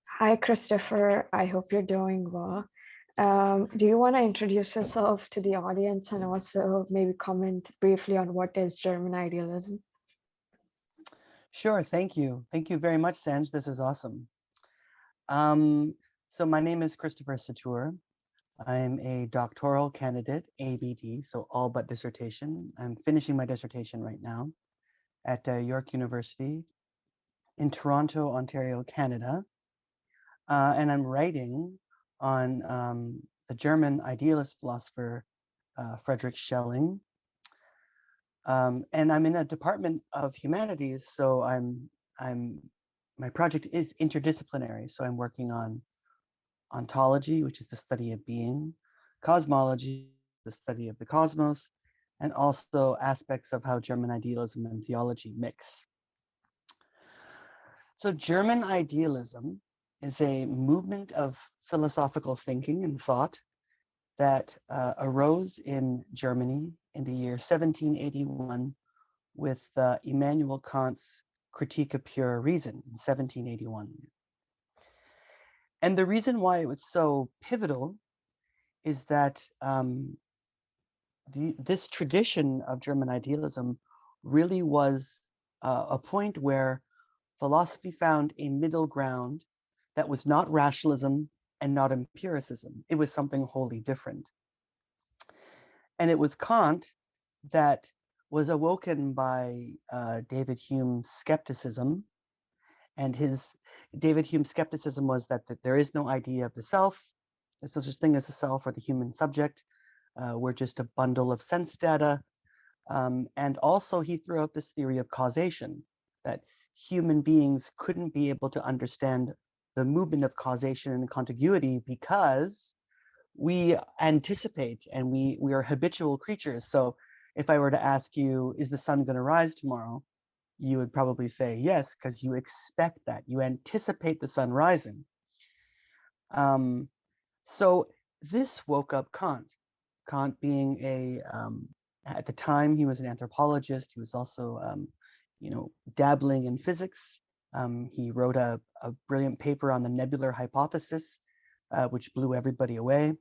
Hi, Christopher. I hope you're doing well. Do you want to introduce yourself to the audience and also maybe comment briefly on what is German idealism? Sure, thank you. Thank you very much, Sanj. This is awesome. Um, so my name is Christopher Satoor. I'm a doctoral candidate, ABD, so all but dissertation. I'm finishing my dissertation right now at York University in Toronto, Ontario, Canada. And I'm writing on the German idealist philosopher, Friedrich Schelling. And I'm in a Department of Humanities, so my project is interdisciplinary. So I'm working on ontology, which is the study of being, cosmology, the study of the cosmos, and also aspects of how German idealism and theology mix. So German idealism is a movement of philosophical thinking and thought that arose in Germany in the year 1781 with Immanuel Kant's Critique of Pure Reason in 1781. And the reason why it was so pivotal is that this tradition of German idealism really was a point where philosophy found a middle ground that was not rationalism and not empiricism. It was something wholly different. And it was Kant that was awoken by David Hume's skepticism. And David Hume's skepticism was that there is no idea of the self. There's no such thing as the self or the human subject. We're just a bundle of sense data. And also he threw out this theory of causation, that human beings couldn't be able to understand the movement of causation and contiguity because we anticipate and we are habitual creatures. So if I were to ask you, is the sun going to rise tomorrow? You would probably say yes, because you expect that. You anticipate the sun rising. So this woke up Kant. Kant being at the time, he was an anthropologist. He was also, dabbling in physics. He wrote a brilliant paper on the nebular hypothesis, which blew everybody away.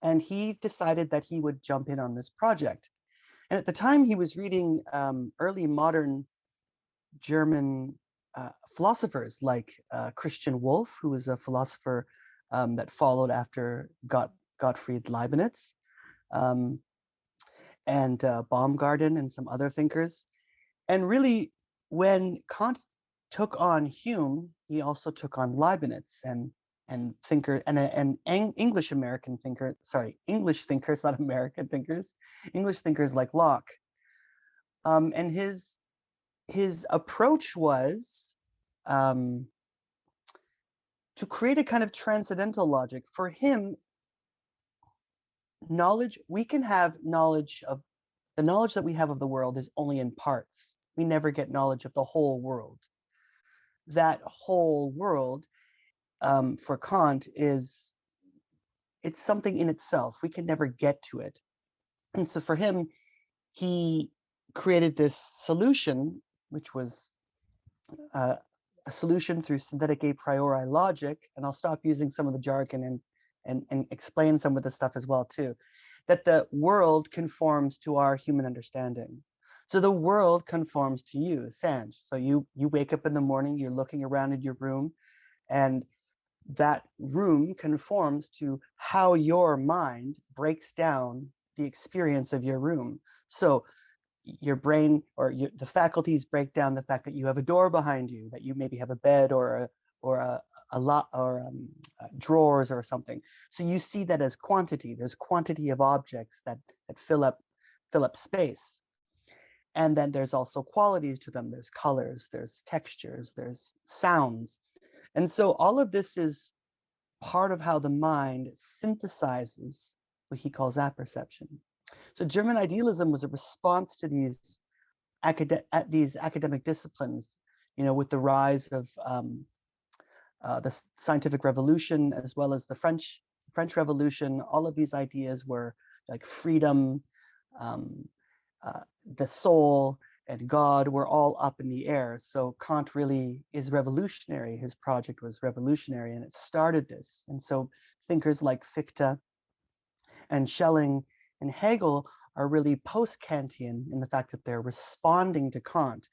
And he decided that he would jump in on this project. And at the time, he was reading early modern German philosophers like Christian Wolff, who was a philosopher that followed after Gottfried Leibniz, and Baumgarten and some other thinkers. And really, when Kant took on Hume, he also took on Leibniz and English American thinker, English thinkers, not American thinkers, English thinkers like Locke. And his approach was to create a kind of transcendental logic. For him, we can have knowledge of the knowledge that we have of the world is only in parts. We never get knowledge of the whole world. That whole world, for Kant, it's something in itself. We can never get to it. And so for him, he created this solution, which was a solution through synthetic a priori logic. And I'll stop using some of the jargon and explain some of the stuff as well too, that the world conforms to our human understanding. So the world conforms to you, Sanj. So you wake up in the morning, you're looking around in your room, and that room conforms to how your mind breaks down the experience of your room. So your brain or the faculties break down the fact that you have a door behind you, that you maybe have a bed or a lot or drawers or something. So you see that as quantity. There's quantity of objects that fill up space. And then there's also qualities to them. There's colors, there's textures, there's sounds. And so all of this is part of how the mind synthesizes what he calls apperception. So German idealism was a response to these academic disciplines, with the rise of the scientific revolution as well as the French Revolution. All of these ideas were like freedom, the soul, and God were all up in the air. So Kant really is revolutionary. His project was revolutionary, and it started this. And so thinkers like Fichte and Schelling and Hegel are really post-Kantian in the fact that they're responding to Kant,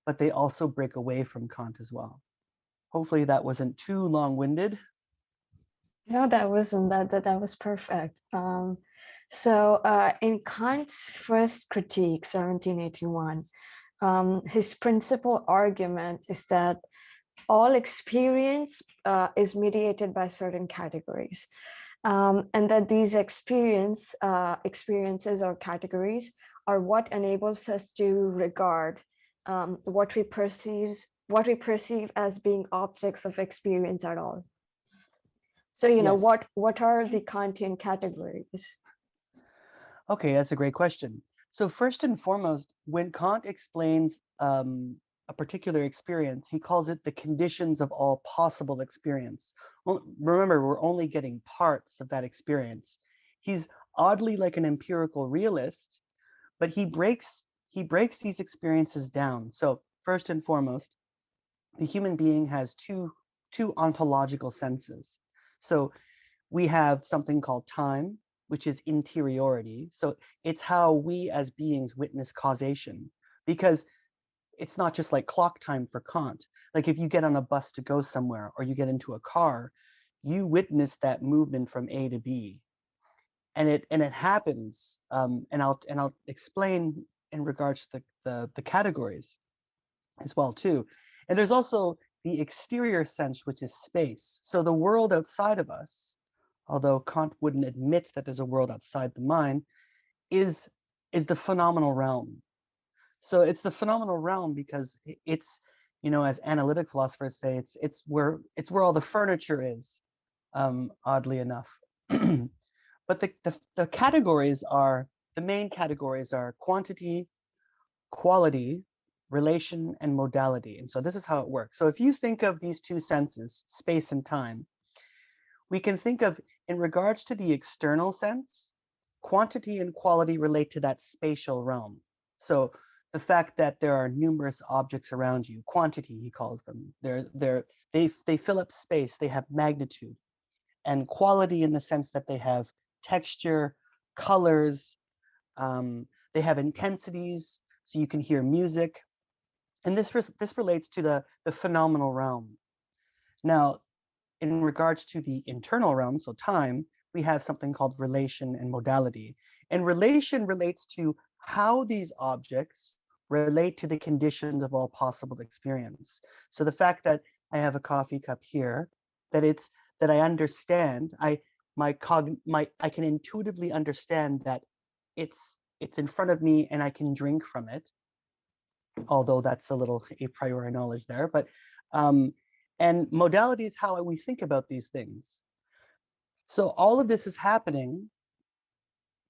but they also break away from Kant as well. Hopefully that wasn't too long-winded. No, that wasn't that was perfect. So in Kant's first critique, 1781, his principal argument is that all experience is mediated by certain categories, and that these experiences or categories are what enables us to regard what we perceive as being objects of experience at all. So, Yes. what are the Kantian categories? Okay, that's a great question. So first and foremost, when Kant explains a particular experience, he calls it the conditions of all possible experience. Well, remember, we're only getting parts of that experience. He's oddly like an empirical realist, but he breaks these experiences down. So first and foremost, the human being has two ontological senses. So we have something called time, which is interiority. So it's how we as beings witness causation, because it's not just like clock time for Kant. Like if you get on a bus to go somewhere or you get into a car, you witness that movement from A to B, and it happens. And I'll explain in regards to the categories as well too. And there's also the exterior sense, which is space. So the world outside of us, although Kant wouldn't admit that there's a world outside the mind, is the phenomenal realm. So it's the phenomenal realm because it's, as analytic philosophers say, it's where all the furniture is, oddly enough. But the categories are, the main categories are quantity, quality, relation, and modality. And so this is how it works. So if you think of these two senses, space and time, we can think of, in regards to the external sense, quantity and quality relate to that spatial realm. So the fact that there are numerous objects around you, quantity, he calls them, they fill up space, they have magnitude, and quality in the sense that they have texture, colors, they have intensities, so you can hear music. And this relates to the phenomenal realm. Now, in regards to the internal realm, so time, we have something called relation and modality. And relation relates to how these objects relate to the conditions of all possible experience. So the fact that I have a coffee cup here, that I understand, I can intuitively understand that it's in front of me and I can drink from it, although that's a little a priori knowledge there. But and modality is how we think about these things. So all of this is happening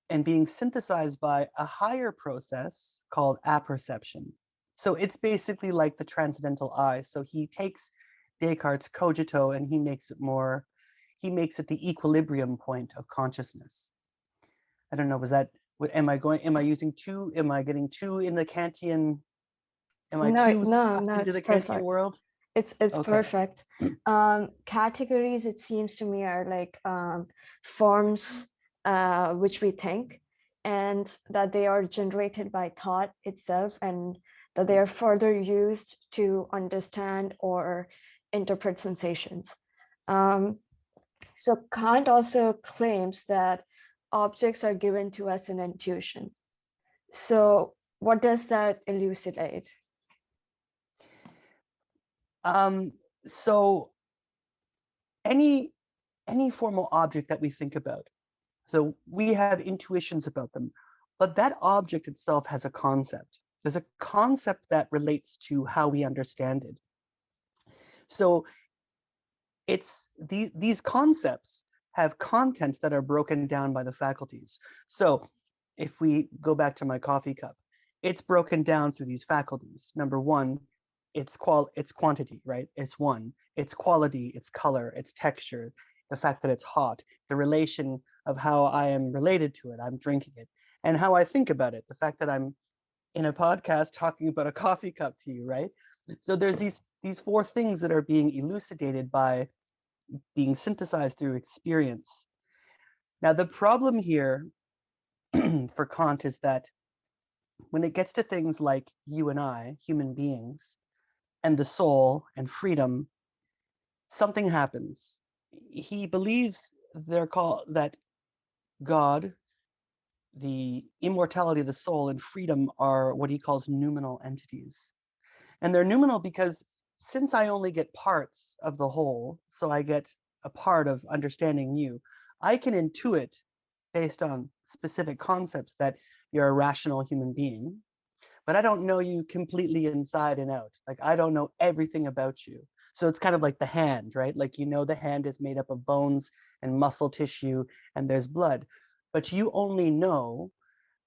and being synthesized by a higher process called apperception. So it's basically like the transcendental eye. So he takes Descartes' cogito and he makes it the equilibrium point of consciousness. I don't know, am I using too, am I getting too in the Kantian, am I No, too no, sucked no, into it's the Kantian perfect. world? It's Okay. perfect. Categories, it seems to me, are like forms which we think, and that they are generated by thought itself, and that they are further used to understand or interpret sensations. So Kant also claims that objects are given to us in intuition. So what does that elucidate? So any formal object that we think about, so we have intuitions about them, but that object itself has a concept. There's a concept that relates to how we understand it. So these concepts have content that are broken down by the faculties. So if we go back to my coffee cup, it's broken down through these faculties. Number one, it's quantity, right? It's one. It's quality, it's color, it's texture, the fact that it's hot, the relation of how I am related to it, I'm drinking it, and how I think about it, the fact that in a podcast talking about a coffee cup to you, right? So there's these four things that are being elucidated by being synthesized through experience. Now, the problem here for Kant is that when it gets to things like you and I, human beings, and the soul and freedom, something happens. He believes they're called that God, the immortality of the soul, and freedom are what he calls noumenal entities. And they're noumenal because since I only get parts of the whole, so I get a part of understanding you, I can intuit based on specific concepts that you're a rational human being, but I don't know you completely inside and out. Like I don't know everything about you. So it's kind of like the hand, right? Like you know the hand is made up of bones and muscle tissue and there's blood, but you only know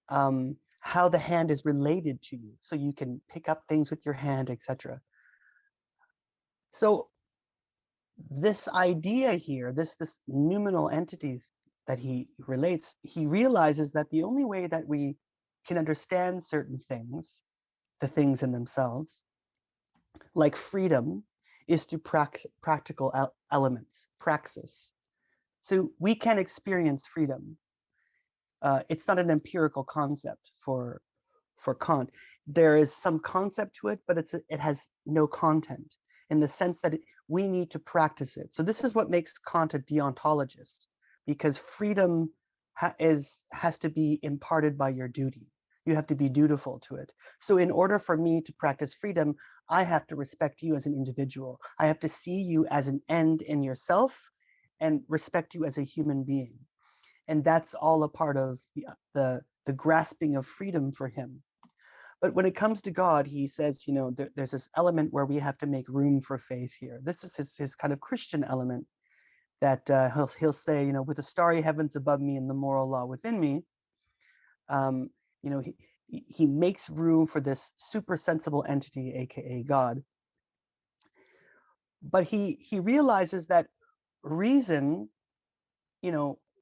how the hand is related to you. So you can pick up things with your hand, etc. So this idea here, this noumenal entity that he relates, he realizes that the only way that we can understand certain things, the things in themselves, like freedom, is through practical elements, praxis. So we can experience freedom. It's not an empirical concept for Kant. There is some concept to it, but it has no content in the sense that we need to practice it. So this is what makes Kant a deontologist, because freedom has to be imparted by your duty. You have to be dutiful to it. So in order for me to practice freedom, I have to respect you as an individual. I have to see you as an end in yourself and respect you as a human being. And that's all a part of the grasping of freedom for him. But when it comes to God, he says, there's this element where we have to make room for faith here. This is his kind of Christian element that he'll say, with the starry heavens above me and the moral law within me, um, he makes room for this super sensible entity, aka God. But he realizes that reason,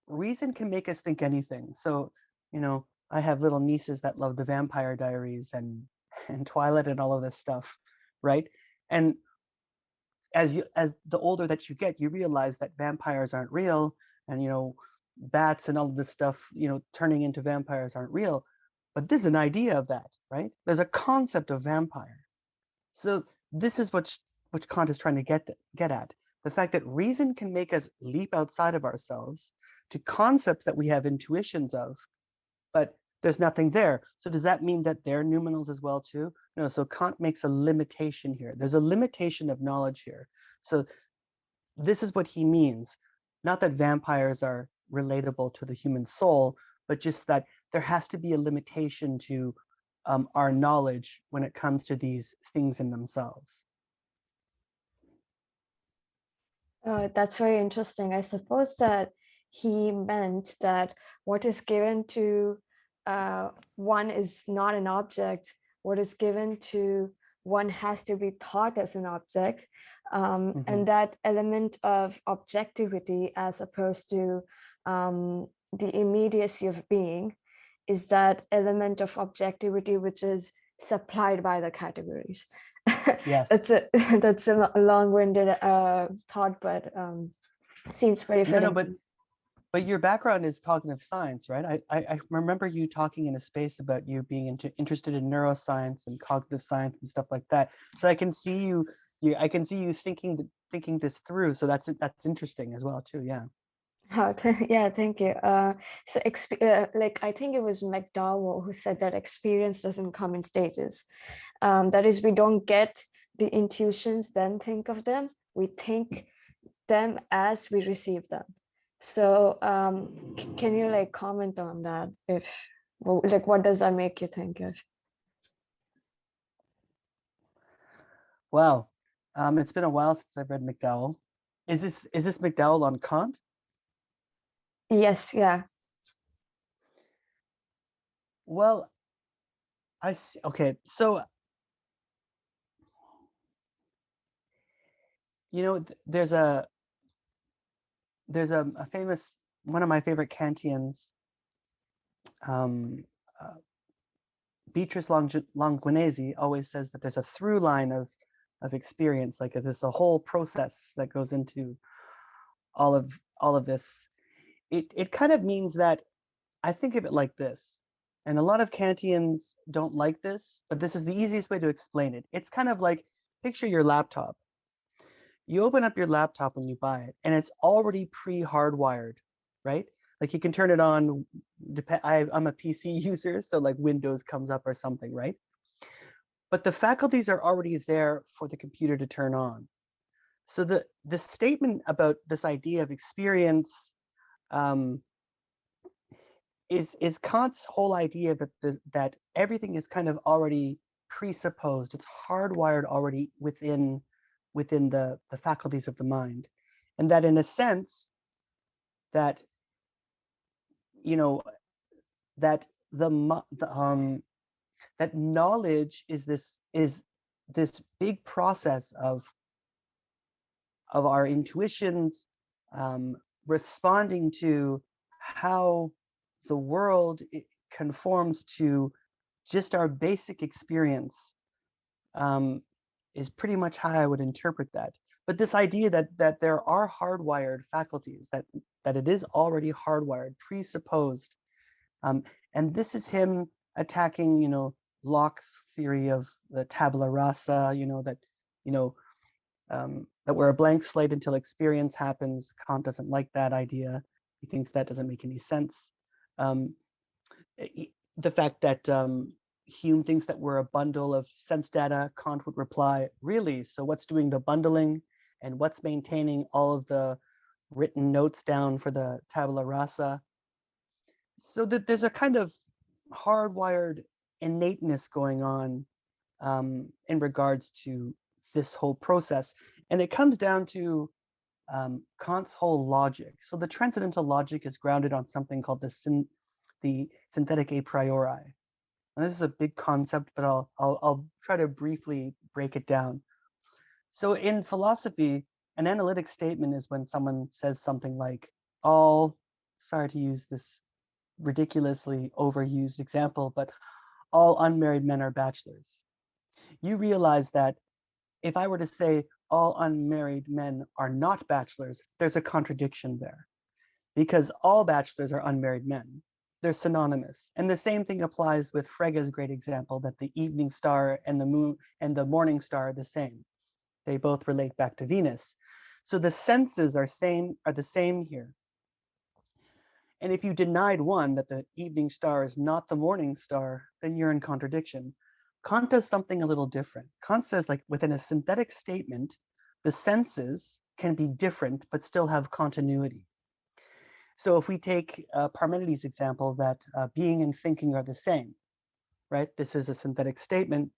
reason can make us think anything. So, I have little nieces that love the Vampire Diaries and Twilight and all of this stuff, right? And as the older that you get, you realize that vampires aren't real, and bats and all of this stuff, turning into vampires aren't real. But there's an idea of that, right? There's a concept of vampire. So this is what Kant is trying to get at. The fact that reason can make us leap outside of ourselves to concepts that we have intuitions of, but there's nothing there. So does that mean that they're noumenals as well too? No, so Kant makes a limitation here. There's a limitation of knowledge here. So this is what he means. Not that vampires are relatable to the human soul, but just that there has to be a limitation to our knowledge when it comes to these things in themselves. That's very interesting. I suppose that he meant that what is given to one is not an object. What is given to one has to be thought as an object. And that element of objectivity as opposed to the immediacy of being is that element of objectivity which is supplied by the categories. Yes. That's a long-winded thought, but seems very fitting. No, but your background is cognitive science, right? I remember you talking in a space about you being interested in neuroscience and cognitive science and stuff like that. So I can see you thinking this through. So that's interesting as well too. Yeah. Oh, yeah, thank you. So, like, I think it was McDowell who said that experience doesn't come in stages. That is, we don't get the intuitions, then think of them. We think them as we receive them. So, can you like comment on that? Like, what does that make you think of? Wow. It's been a while since I've read McDowell. Is this McDowell on Kant? Yes, yeah. Well, I see. Okay, so there's a famous, one of my favorite Kantians, um, uh, Beatrice Longuinese always says that there's a through line of experience, like there's a whole process that goes into all of this. It kind of means that I think of it like this, and a lot of Kantians don't like this, but this is the easiest way to explain it. It's kind of like, picture your laptop. You open up your laptop when you buy it, and it's already pre-hardwired, right? Like you can turn it on. I'm a PC user, so like Windows comes up or something, right? But the faculties are already there for the computer to turn on. So the statement about this idea of experience is Kant's whole idea that everything is kind of already presupposed. It's hardwired already within the faculties of the mind, and that in a sense that you know that that knowledge is this big process of our intuitions responding to how the world conforms to just our basic experience, is pretty much how I would interpret that. But this idea that there are hardwired faculties, that it is already hardwired, presupposed, and this is him attacking, Locke's theory of the tabula rasa, you know, that we're a blank slate until experience happens. Kant doesn't like that idea. He thinks that doesn't make any sense. Um, the fact that Hume thinks that we're a bundle of sense data, Kant would reply, really? So what's doing the bundling and what's maintaining all of the written notes down for the tabula rasa? So that there's a kind of hardwired innateness going on in regards to this whole process. And it comes down to Kant's whole logic. So the transcendental logic is grounded on something called the synthetic a priori. And this is a big concept, but I'll try to briefly break it down. So in philosophy, an analytic statement is when someone says something like, sorry to use this ridiculously overused example, but all unmarried men are bachelors. You realize that if I were to say all unmarried men are not bachelors, there's a contradiction there, because all bachelors are unmarried men. They're synonymous. And the same thing applies with Frege's great example that the evening star and the moon and the morning star are the same. They both relate back to Venus. So the senses are the same here. And if you denied one, that the evening star is not the morning star, then you're in contradiction. Kant does something a little different. Kant says, like, within a synthetic statement, the senses can be different but still have continuity. So if we take Parmenides' example that being and thinking are the same, right? This is a synthetic statement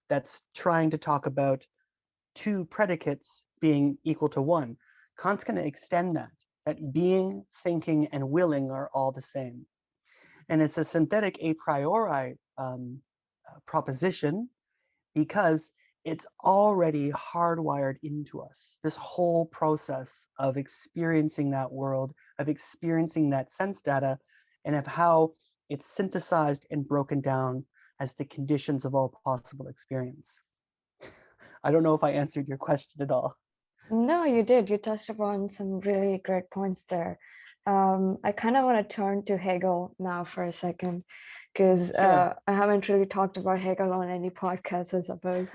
that's trying to talk about two predicates being equal to one. Kant's going to extend that being, thinking, and willing are all the same. And it's a synthetic a priori proposition because it's already hardwired into us. This whole process of experiencing that world, of experiencing that sense data, and of how it's synthesized and broken down as the conditions of all possible experience. I don't know if I answered your question at all. No, you did. You touched upon some really great points there. I kind of want to turn to Hegel now for a second, because Sure. I haven't really talked about Hegel on any podcast, I suppose.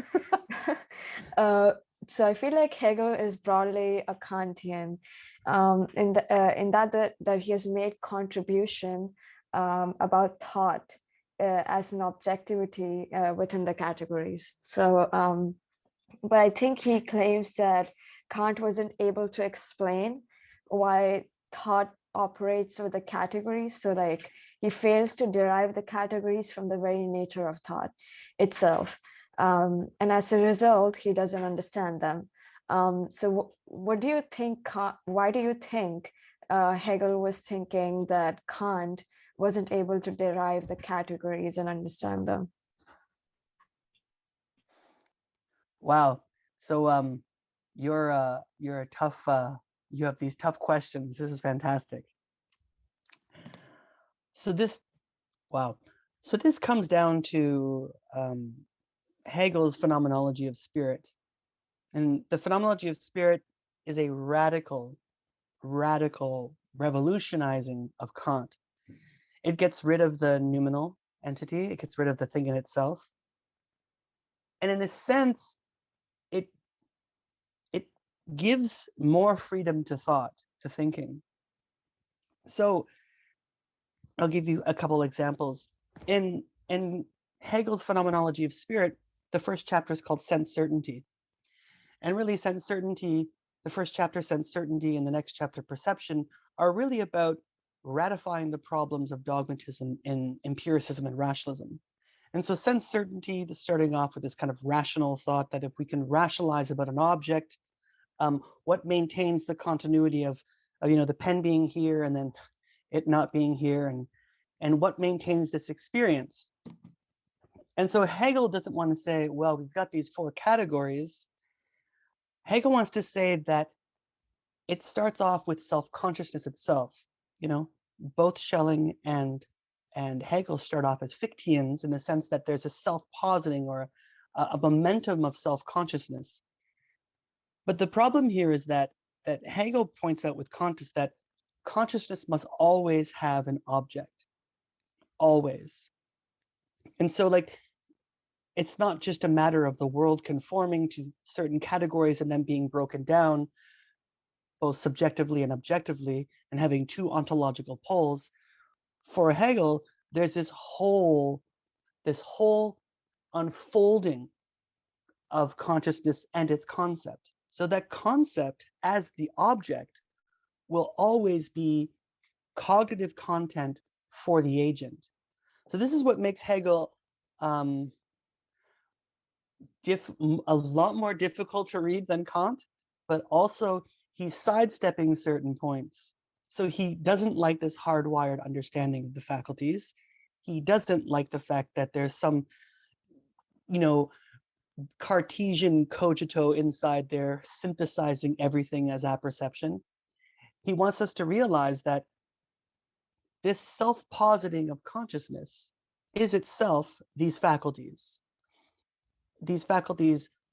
So I feel like Hegel is broadly a Kantian, in that he has made contribution about thought as an objectivity within the categories. So, but I think he claims that Kant wasn't able to explain why thought operates with the categories. So, like, he fails to derive the categories from the very nature of thought itself. And as a result, he doesn't understand them. So, what do you think? Why do you think Hegel was thinking that Kant wasn't able to derive the categories and understand them? Wow. So you're a tough you have these tough questions. This is fantastic. So wow. So this comes down to Hegel's phenomenology of spirit. And the phenomenology of spirit is a radical revolutionizing of Kant. It gets rid of the noumenal entity, it gets rid of the thing in itself. And in a sense, it gives more freedom to thought, to thinking. So I'll give you a couple examples. In Hegel's phenomenology of spirit, the first chapter is called sense certainty. And really, sense certainty, the first chapter, sense certainty, and the next chapter, perception, are really about ratifying the problems of dogmatism in empiricism and rationalism. And so sense certainty is starting off with this kind of rational thought that if we can rationalize about an object, what maintains the continuity of the pen being here and then it not being here, and what maintains this experience. And so Hegel doesn't want to say, well, we've got these four categories. Hegel wants to say that it starts off with self-consciousness itself. Both Schelling and Hegel start off as Fichteans in the sense that there's a self-positing or a momentum of self-consciousness. But the problem here is that Hegel points out with Kant is that consciousness must always have an object, always. And so it's not just a matter of the world conforming to certain categories and then being broken down both subjectively and objectively and having two ontological poles. For Hegel, there's this whole unfolding of consciousness and its concept. So that concept as the object will always be cognitive content for the agent. So this is what makes Hegel a lot more difficult to read than Kant, but also he's sidestepping certain points. So he doesn't like this hardwired understanding of the faculties. He doesn't like the fact that there's some, Cartesian cogito inside there synthesizing everything as apperception. He wants us to realize that this self-positing of consciousness is itself these faculties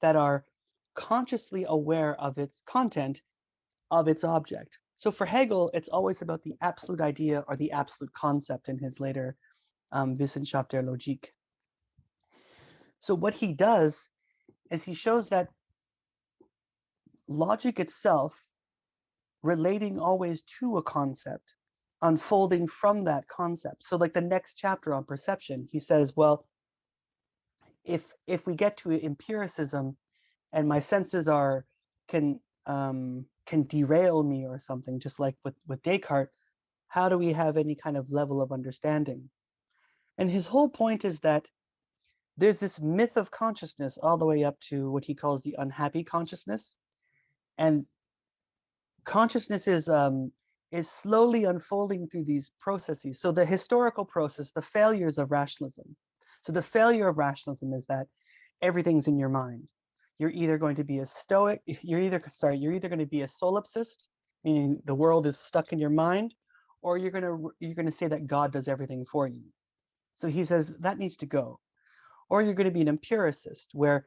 that are consciously aware of its content, of its object. So for Hegel, it's always about the absolute idea or the absolute concept in his later Wissenschaft der Logik. So what he does is he shows that logic itself, relating always to a concept, unfolding from that concept. So like the next chapter on perception, he says, well, if we get to empiricism and my senses can derail me or something, just like with Descartes, how do we have any kind of level of understanding? And his whole point is that there's this myth of consciousness all the way up to what he calls the unhappy consciousness. And consciousness is slowly unfolding through these processes. So the historical process, the failures of rationalism. So the failure of rationalism is that everything's in your mind. You're either going to be a stoic, you're either going to be a solipsist, meaning the world is stuck in your mind, or you're going to say that God does everything for you. So he says that needs to go. Or you're going to be an empiricist, where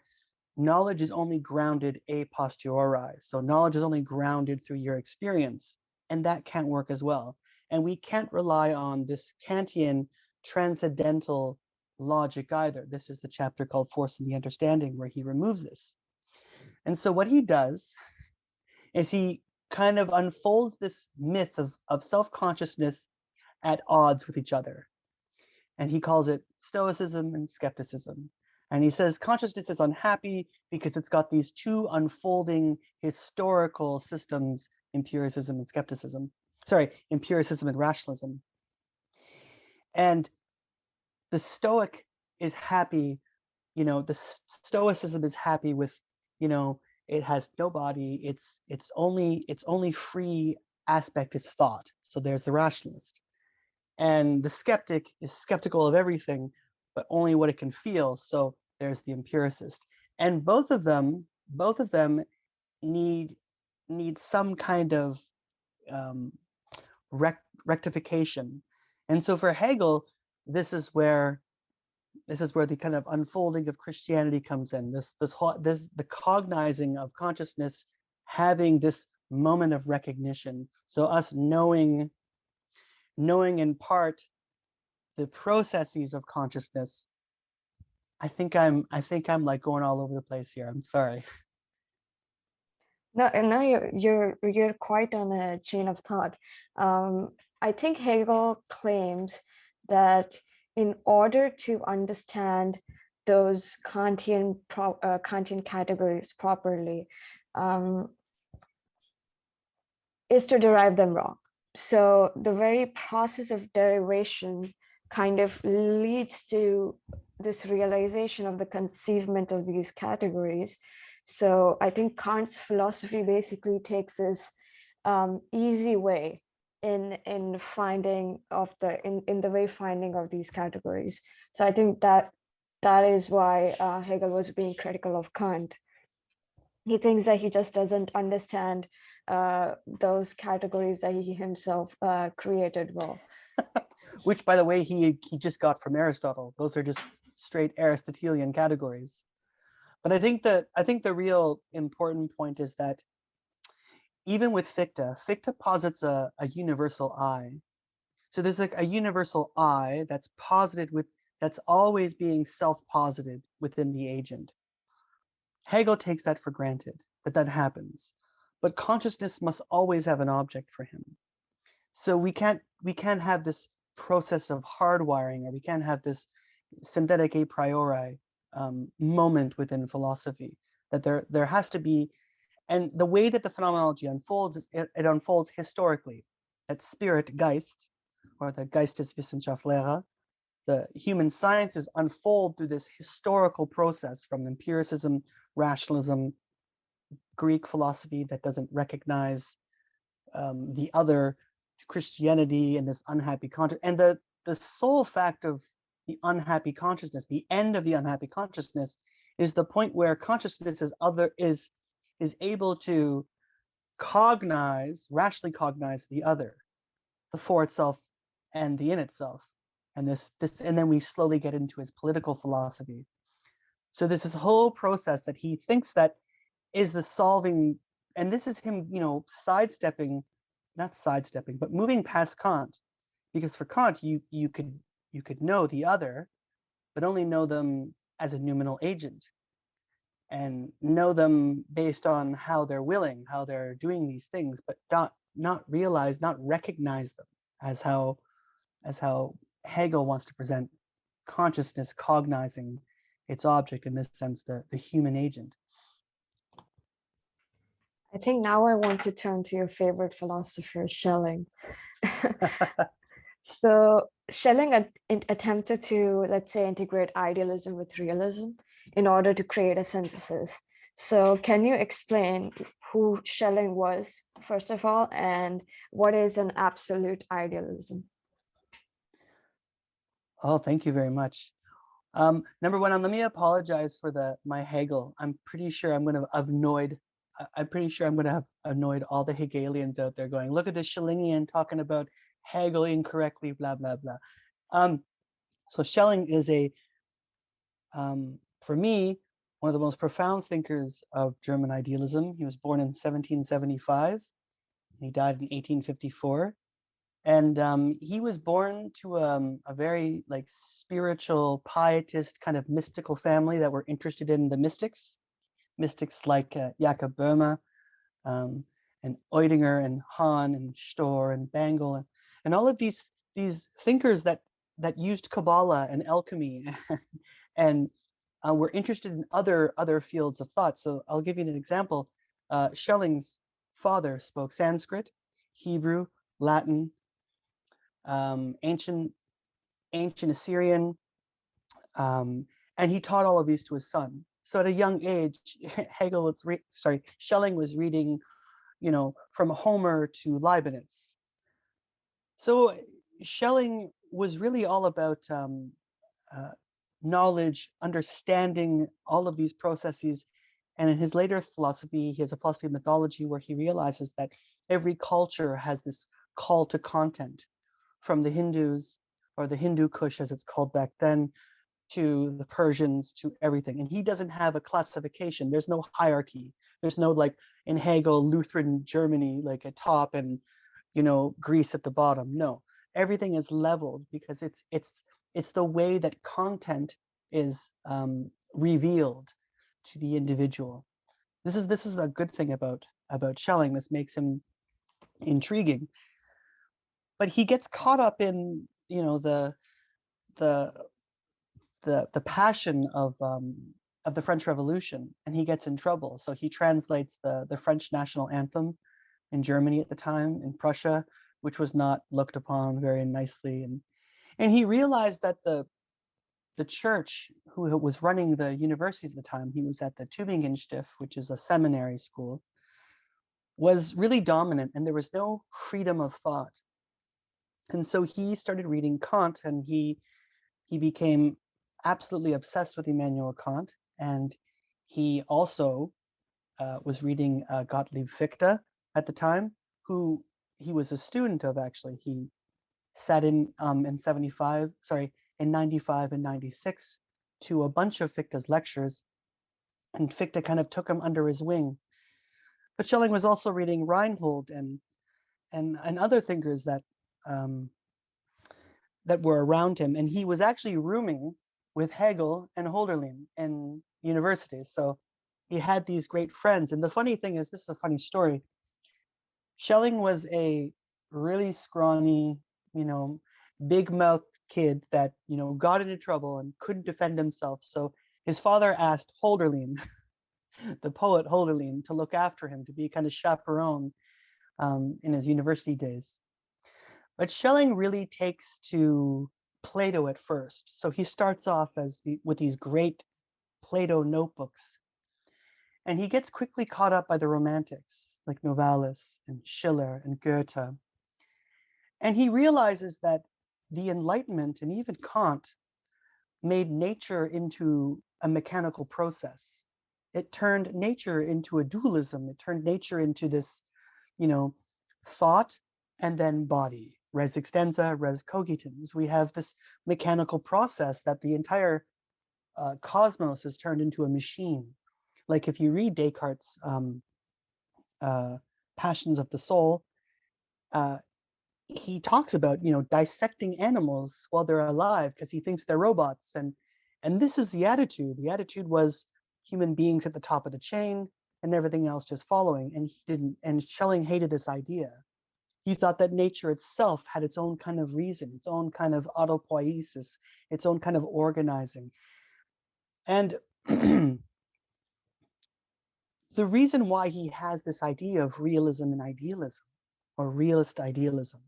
knowledge is only grounded a posteriori. So knowledge is only grounded through your experience, and that can't work as well. And we can't rely on this Kantian transcendental logic either. This is the chapter called Force in the Understanding, where he removes this. And so what he does is he kind of unfolds this myth of self-consciousness at odds with each other. And he calls it Stoicism and skepticism. And he says consciousness is unhappy because it's got these two unfolding historical systems, empiricism and skepticism. Sorry, empiricism and rationalism. And the Stoic is happy, the Stoicism is happy with, it has no body, its only free aspect is thought. So there's the rationalist. And the skeptic is skeptical of everything, but only what it can feel. So there's the empiricist. And both of them need some kind of rectification. And so for Hegel, this is where this is where the kind of unfolding of Christianity comes in. The cognizing of consciousness, having this moment of recognition. So us knowing in part the processes of consciousness. I think I'm like going all over the place here. I'm sorry. No, no, you're quite on a chain of thought. I think Hegel claims that in order to understand those Kantian categories properly, um, is to derive them wrong. So the very process of derivation kind of leads to this realization of the conceivement of these categories. So I think Kant's philosophy basically takes this easy way in finding of in the way finding of these categories. So I think that is why Hegel was being critical of Kant. He thinks that he just doesn't understand those categories that he himself created well. Which, by the way, he just got from Aristotle. Those are just straight Aristotelian categories. But I think the real important point is that even with Fichte posits a universal I. So there's like a universal I that's that's always being self-posited within the agent. Hegel takes that for granted, that happens. But consciousness must always have an object for him. So we can't have this process of hardwiring, or we can't have this synthetic a priori moment within philosophy. That there has to be, and the way that the phenomenology unfolds is it unfolds historically. That spirit Geist, or the Geisteswissenschaftslehre, the human sciences unfold through this historical process from empiricism, rationalism, Greek philosophy that doesn't recognize the other, Christianity, and this unhappy consciousness. And the sole fact of the unhappy consciousness, the end of the unhappy consciousness, is the point where consciousness is able to rationally cognize the other, the for itself and the in itself. And and then we slowly get into his political philosophy. So there's this whole process that he thinks that is the solving, and this is him, not sidestepping, but moving past Kant, because for Kant, you could know the other, but only know them as a noumenal agent, and know them based on how they're willing, how they're doing these things, but not recognize them as how Hegel wants to present consciousness cognizing its object, in this sense, the human agent. I think now I want to turn to your favorite philosopher, Schelling. So Schelling attempted to, let's say, integrate idealism with realism in order to create a synthesis. So can you explain who Schelling was, first of all, and what is an absolute idealism? Oh, thank you very much. Number one, let me apologize for my Hegel. I'm pretty sure I'm going to have annoyed all the Hegelians out there going, look at this Schellingian talking about Hegel incorrectly, blah, blah, blah. So Schelling is for me, one of the most profound thinkers of German idealism. He was born in 1775. He died in 1854. And he was born to a very spiritual, pietist, kind of mystical family that were interested in the mystics like Jakob Böhme, and Oedinger and Hahn and Stor and Bengel, and all of these thinkers that used Kabbalah and alchemy and were interested in other fields of thought. So I'll give you an example. Schelling's father spoke Sanskrit, Hebrew, Latin, ancient Assyrian, and he taught all of these to his son. So at a young age, Schelling was reading, from Homer to Leibniz. So Schelling was really all about knowledge, understanding all of these processes. And in his later philosophy, he has a philosophy of mythology where he realizes that every culture has this call to content, from the Hindus, or the Hindu Kush as it's called back then, to the Persians, to everything. And he doesn't have a classification. There's no hierarchy. There's no, like in Hegel, Lutheran Germany, like at top and, you know, Greece at the bottom. No, everything is leveled because it's the way that content is revealed to the individual. This is a good thing about Schelling. This makes him intriguing. But he gets caught up in, you know, the the passion of the French Revolution, and he gets in trouble. So he translates the French national anthem in Germany at the time, in Prussia, which was not looked upon very nicely. And he realized that the church, who was running the universities at the time, he was at the Tübingen, which is a seminary school, was really dominant, and there was no freedom of thought. And so he started reading Kant, and he became absolutely obsessed with Immanuel Kant. And he also was reading Gottlieb Fichte at the time, who he was a student of. Actually, he sat in 95 and 96 to a bunch of Fichte's lectures, and Fichte kind of took him under his wing. But Schelling was also reading Reinhold and other thinkers that that were around him, and he was actually rooming with Hegel and Hölderlin in universities. So he had these great friends. And the funny thing is, this is a funny story. Schelling was a really scrawny, you know, big mouthed kid that, you know, got into trouble and couldn't defend himself. So his father asked Hölderlin, the poet Hölderlin, to look after him, to be kind of chaperone in his university days. But Schelling really takes to Plato at first. So he starts off with these great Plato notebooks. And he gets quickly caught up by the Romantics, like Novalis and Schiller and Gerta. And he realizes that the Enlightenment and even Kant made nature into a mechanical process. It turned nature into a dualism. It turned nature into this, you know, thought and then body. Res extensa, res cogitans. We have this mechanical process that the entire cosmos is turned into a machine. Like if you read Descartes' Passions of the Soul, he talks about, you know, dissecting animals while they're alive because he thinks they're robots. And this is the attitude. The attitude was human beings at the top of the chain and everything else just following. And he didn't. And Schelling hated this idea. He thought that nature itself had its own kind of reason, its own kind of autopoiesis, its own kind of organizing. And the reason why he has this idea of realism and idealism, or realist idealism,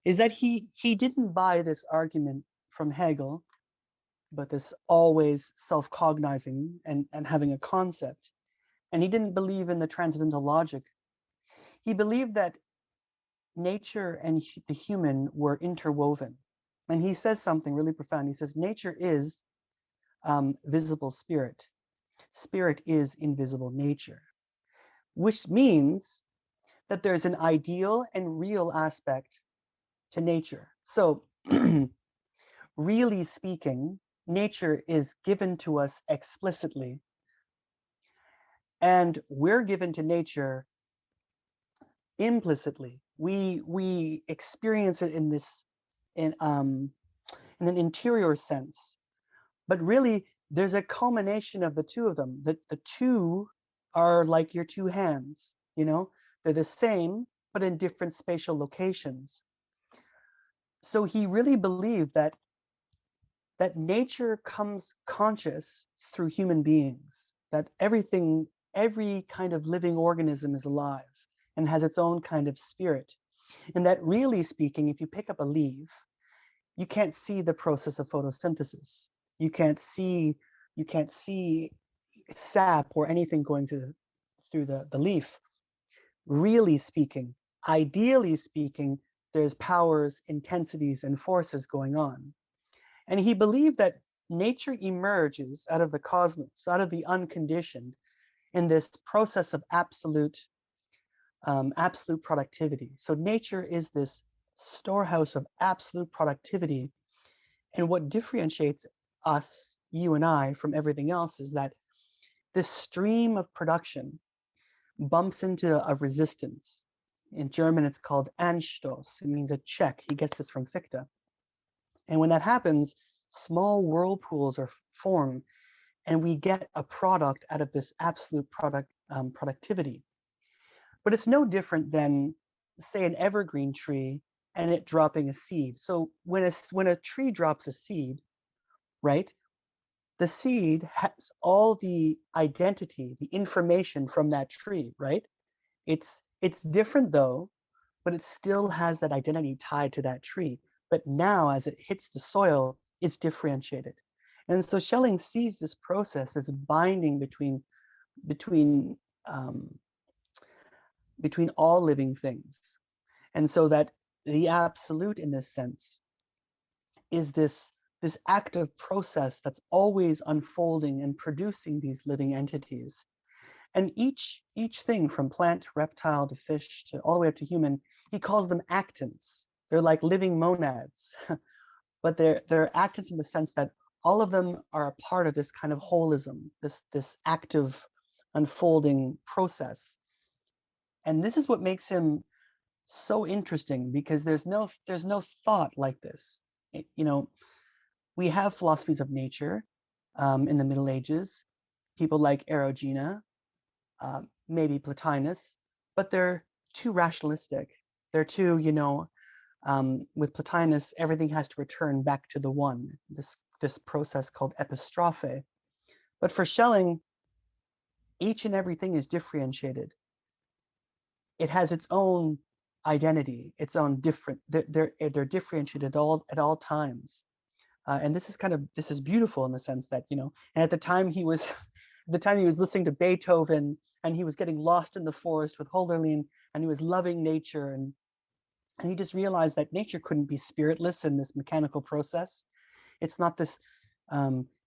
is that he didn't buy this argument from Hegel, but this always self-cognizing and having a concept. And he didn't believe in the transcendental logic. He believed that nature and the human were interwoven. And he says something really profound. He says, nature is visible spirit. Spirit is invisible nature, which means that there's an ideal and real aspect to nature. So really speaking, nature is given to us explicitly, and we're given to nature implicitly. We experience it in an interior sense, but really there's a culmination of the two of them. The two are like your two hands, you know, they're the same but in different spatial locations. So he really believed that nature comes conscious through human beings, that every kind of living organism is alive and has its own kind of spirit. And that really speaking, if you pick up a leaf, you can't see the process of photosynthesis. You can't see sap or anything going through the leaf. Really speaking, ideally speaking, there's powers, intensities, and forces going on. And he believed that nature emerges out of the cosmos, out of the unconditioned, in this process of absolute productivity. So nature is this storehouse of absolute productivity. And what differentiates us, you and I, from everything else is that this stream of production bumps into a resistance. In German, it's called Anstoß. It means a check. He gets this from Fichte. And when that happens, small whirlpools are formed, and we get a product out of this absolute productivity. But it's no different than, say, an evergreen tree and it dropping a seed. So when a tree drops a seed, right, the seed has all the identity, the information from that tree, right? It's different though, but it still has that identity tied to that tree. But now as it hits the soil, it's differentiated. And so Schelling sees this process, this binding between um, between all living things. And so that the absolute in this sense is this active process that's always unfolding and producing these living entities. And each thing from plant to reptile to fish to all the way up to human, he calls them actants. They're like living monads, but they're actants in the sense that all of them are a part of this kind of holism, this active unfolding process. And this is what makes him so interesting, because there's no thought like this. We have philosophies of nature in the Middle Ages, people like Erogena, maybe Plotinus, but they're too rationalistic. They're too, with Plotinus, everything has to return back to the one, this process called epistrophe. But for Schelling, each and everything is differentiated. It has its own identity, its own different. They're differentiated at all times, and this is beautiful in the sense that And at the time he was listening to Beethoven, and he was getting lost in the forest with Hölderlin, and he was loving nature, and he just realized that nature couldn't be spiritless in this mechanical process. It's not this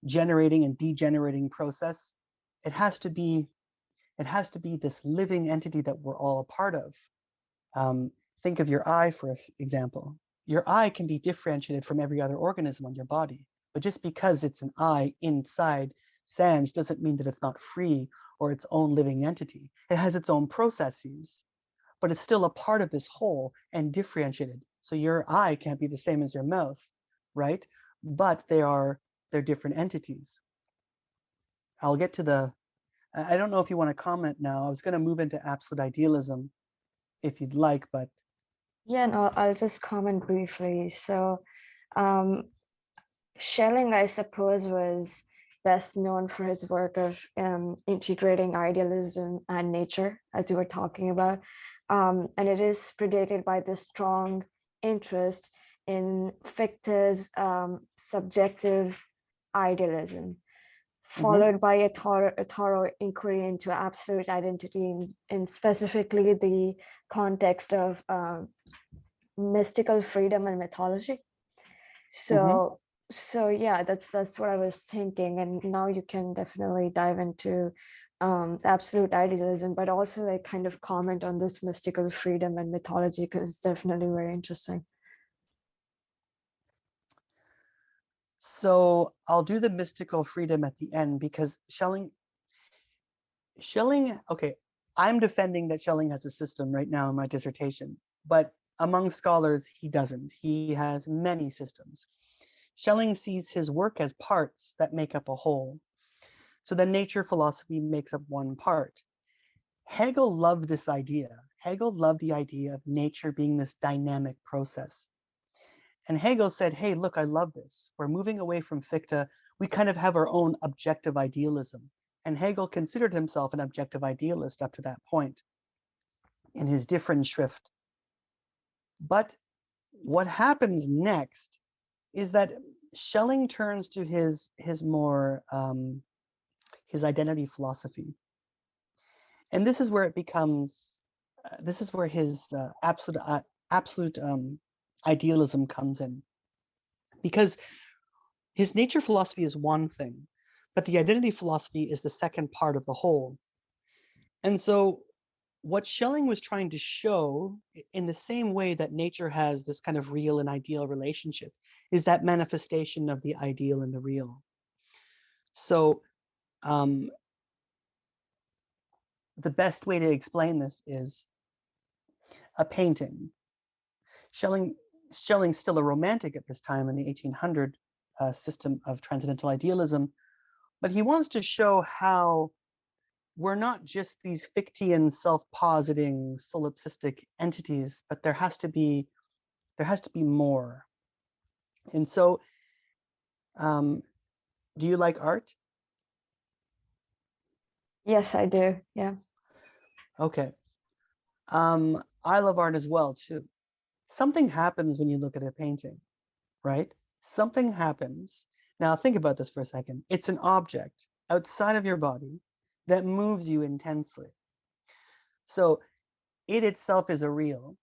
generating and degenerating process. It has to be this living entity that we're all a part of. Think of your eye, for example. Your eye can be differentiated from every other organism on your body, but just because it's an eye inside Sanj doesn't mean that it's not free or its own living entity. It has its own processes, but it's still a part of this whole and differentiated. So your eye can't be the same as your mouth, right? But they're different entities. I'll get to I don't know if you want to comment now. I was going to move into absolute idealism if you'd like, but Yeah, no, I'll just comment briefly. So, Schelling, I suppose, was best known for his work of integrating idealism and nature, as we were talking about. And it is predated by this strong interest in Fichte's subjective idealism, followed by a thorough inquiry into absolute identity in specifically the context of mystical freedom and mythology. So yeah, that's what I was thinking, and now you can definitely dive into absolute idealism, but also like kind of comment on this mystical freedom and mythology, because it's definitely very interesting. So I'll do the mystical freedom at the end, because Schelling, okay, I'm defending that Schelling has a system right now in my dissertation, but among scholars, he doesn't. He has many systems. Schelling sees his work as parts that make up a whole. So then nature philosophy makes up one part. Hegel loved this idea. Hegel loved the idea of nature being this dynamic process. And Hegel said, hey, look, I love this. We're moving away from Fichte. We kind of have our own objective idealism. And Hegel considered himself an objective idealist up to that point in his different Schrift. But what happens next is that Schelling turns to his more his identity philosophy, and this is where it becomes. This is where his absolute idealism comes in, because his nature philosophy is one thing, but the identity philosophy is the second part of the whole. And so what Schelling was trying to show, in the same way that nature has this kind of real and ideal relationship, is that manifestation of the ideal and the real. So the best way to explain this is a painting. Schelling's still a romantic at this time in the 1800 system of transcendental idealism, but he wants to show how we're not just these Fichtean self-positing solipsistic entities, but there has to be more. And so, do you like art? Yes, I do. Yeah. Okay. I love art as well too. Something happens when you look at a painting, right? Something happens. Now think about this for a second. It's an object outside of your body that moves you intensely. So it itself is a real.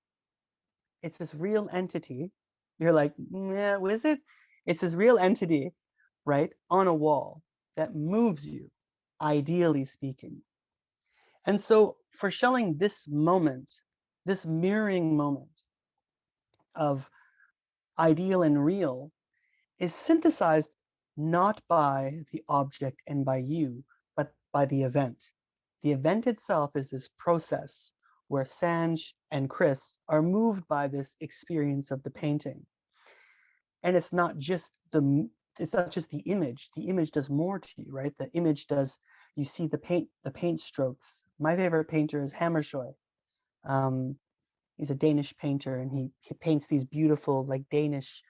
It's this real entity. You're like, yeah, was it? It's this real entity, right, on a wall that moves you, ideally speaking. And so for Schelling, this moment, this mirroring moment of ideal and real is synthesized not by the object and by you, but by the event. The event itself is this process where Sanj and Chris are moved by this experience of the painting. And it's not just the image. The image does more to you, right? The image does, you see the paint strokes. My favorite painter is Hammershøi. He's a Danish painter, and he paints these beautiful, like, Danish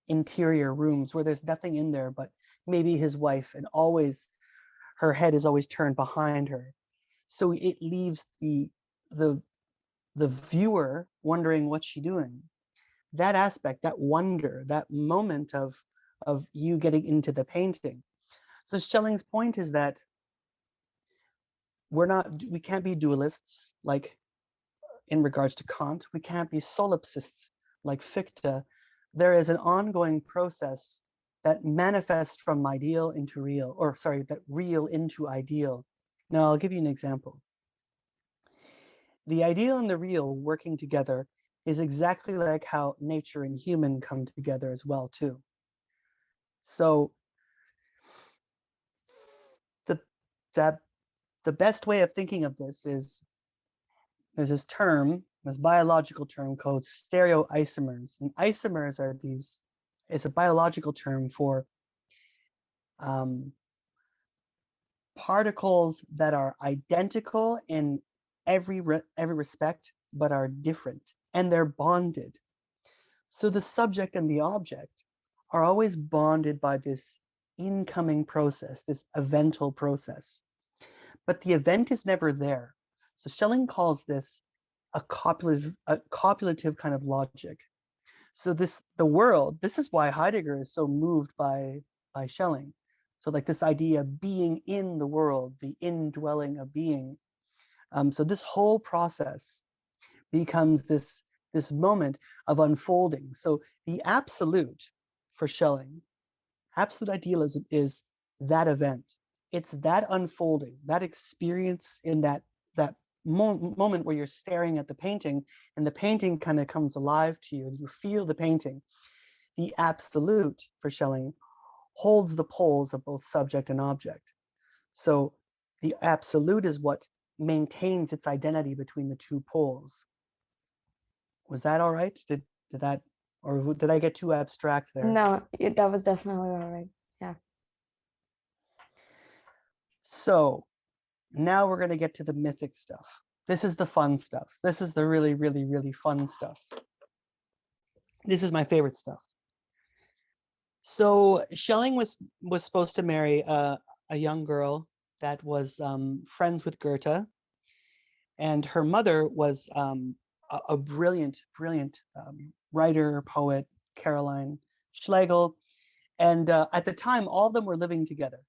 interior rooms where there's nothing in there but maybe his wife, and always her head is always turned behind her. So it leaves the viewer wondering what's she doing. That aspect, that wonder, that moment of you getting into the painting. So Schelling's point is that we can't be dualists like in regards to Kant. We can't be solipsists like Fichte. There is an ongoing process that manifests from ideal into real, or sorry, that real into ideal. Now I'll give you an example. The ideal and the real working together is exactly like how nature and human come together as well too. So the best way of thinking of this is there's this biological term called stereoisomers. And isomers are it's a biological term for particles that are identical in every respect, but are different, and they're bonded. So the subject and the object are always bonded by this incoming process, this evental process. But the event is never there. So Schelling calls this a copulative kind of logic. So the world, this is why Heidegger is so moved by Schelling. So like this idea of being in the world, the indwelling of being. So this whole process becomes this moment of unfolding. So the absolute for Schelling, absolute idealism is that event. It's that unfolding, that experience in that moment where you're staring at the painting and the painting kind of comes alive to you and you feel the painting. The absolute for Schelling holds the poles of both subject and object. So the absolute is what maintains its identity between the two poles. Was that all right? Did that, or did I get too abstract there? No, that was definitely all right. Yeah. So now we're going to get to the mythic stuff. This is the fun stuff. This is the really, really, really fun stuff. This is my favorite stuff. So Schelling was supposed to marry a young girl that was friends with Gerta, and her mother was a brilliant writer, poet, Caroline Schlegel. And at the time, all of them were living together.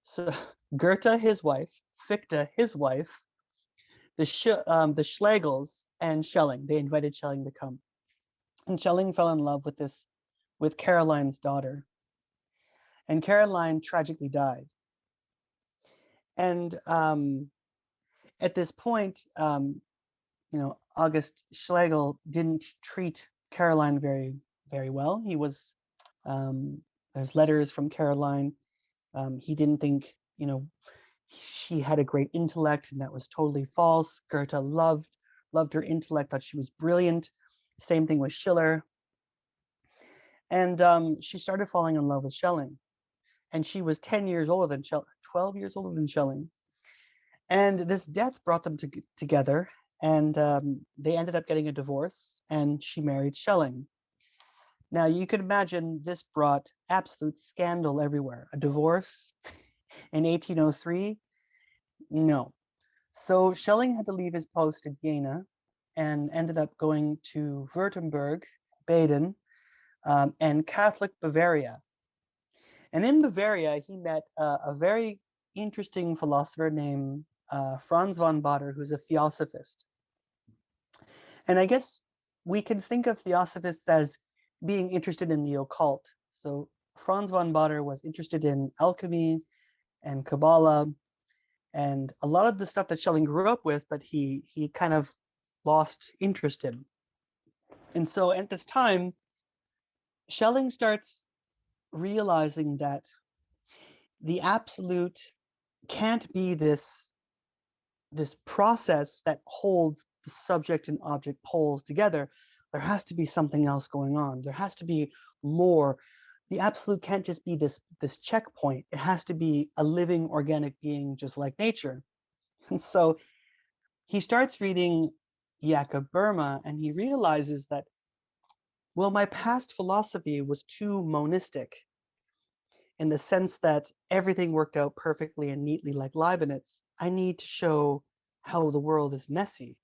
So Gerta, his wife, Fichte, his wife, the Schlegels, and Schelling. They invited Schelling to come, and Schelling fell in love with Caroline's daughter. And Caroline tragically died. And at this point, August Schlegel didn't treat Caroline very, very well. He was There's letters from Caroline. He didn't think, she had a great intellect, and that was totally false. Gerta loved her intellect, thought she was brilliant. Same thing with Schiller. And she started falling in love with Schelling. And she was 10 years older than Schelling, 12 years older than Schelling. And this death brought them together, and they ended up getting a divorce, and she married Schelling. Now, you could imagine this brought absolute scandal everywhere. A divorce in 1803? No. So Schelling had to leave his post at Jena and ended up going to Württemberg, Baden, and Catholic Bavaria. And in Bavaria, he met a very interesting philosopher named Franz von Baader, who's a theosophist. And I guess we can think of theosophists as being interested in the occult. So Franz von Baader was interested in alchemy and Kabbalah and a lot of the stuff that Schelling grew up with, but he kind of lost interest in. And so at this time, Schelling starts realizing that the absolute can't be this process that holds the subject and object poles together. There has to be something else going on. There has to be more. The absolute can't just be this checkpoint. It has to be a living organic being just like nature. And so he starts reading Jakob Böhme, and he realizes that, well, my past philosophy was too monistic in the sense that everything worked out perfectly and neatly like Leibniz. I need to show how the world is messy.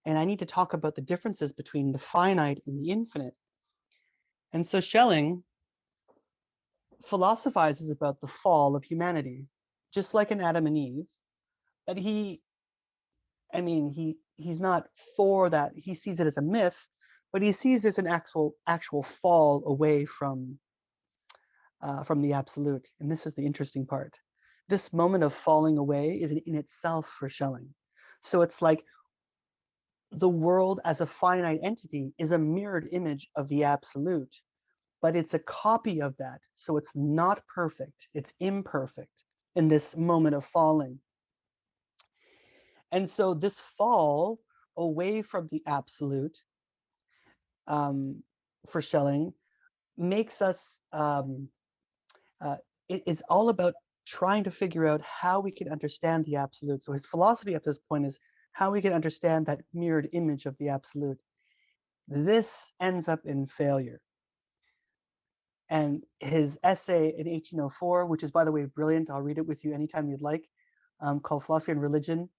And I need to talk about the differences between the finite and the infinite. And so Schelling philosophizes about the fall of humanity, just like in Adam and Eve. But he's not for that. He sees it as a myth, but he sees there's an actual fall away from the absolute. And this is the interesting part. This moment of falling away is in itself for Schelling. So it's like the world as a finite entity is a mirrored image of the absolute, but it's a copy of that. So it's not perfect, it's imperfect in this moment of falling. And so this fall away from the absolute for Schelling makes us, it's all about trying to figure out how we can understand the absolute. So his philosophy up to this point is how we can understand that mirrored image of the absolute. This ends up in failure. And his essay in 1804, which is, by the way, brilliant, I'll read it with you anytime you'd like, called Philosophy and Religion,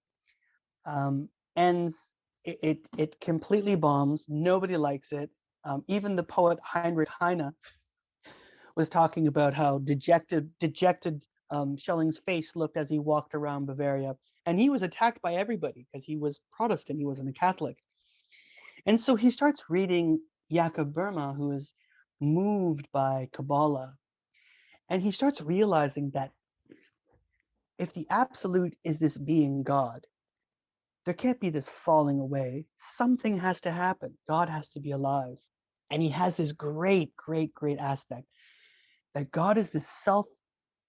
ends, it completely bombs. Nobody likes it. Even the poet Heinrich Heine was talking about how dejected Schelling's face looked as he walked around Bavaria. And he was attacked by everybody because he was Protestant, he wasn't a Catholic. And so he starts reading Jakob Böhme, who is moved by Kabbalah. And he starts realizing that if the absolute is this being God, there can't be this falling away. Something has to happen. God has to be alive. And he has this great aspect that God is this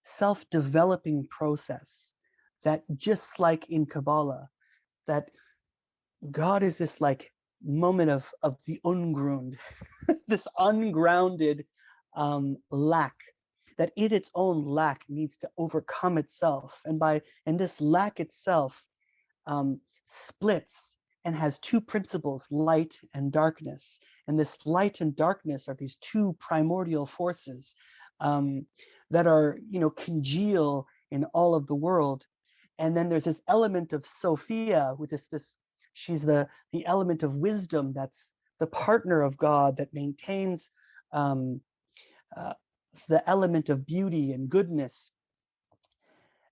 self-developing process, that just like in Kabbalah, that God is this like moment of the ungrund, this ungrounded lack, that in its own lack needs to overcome itself. And this lack itself splits and has two principles, light and darkness. And this light and darkness are these two primordial forces that are, congeal in all of the world. And then there's this element of Sophia, which is she's the element of wisdom, that's the partner of God that maintains the element of beauty and goodness.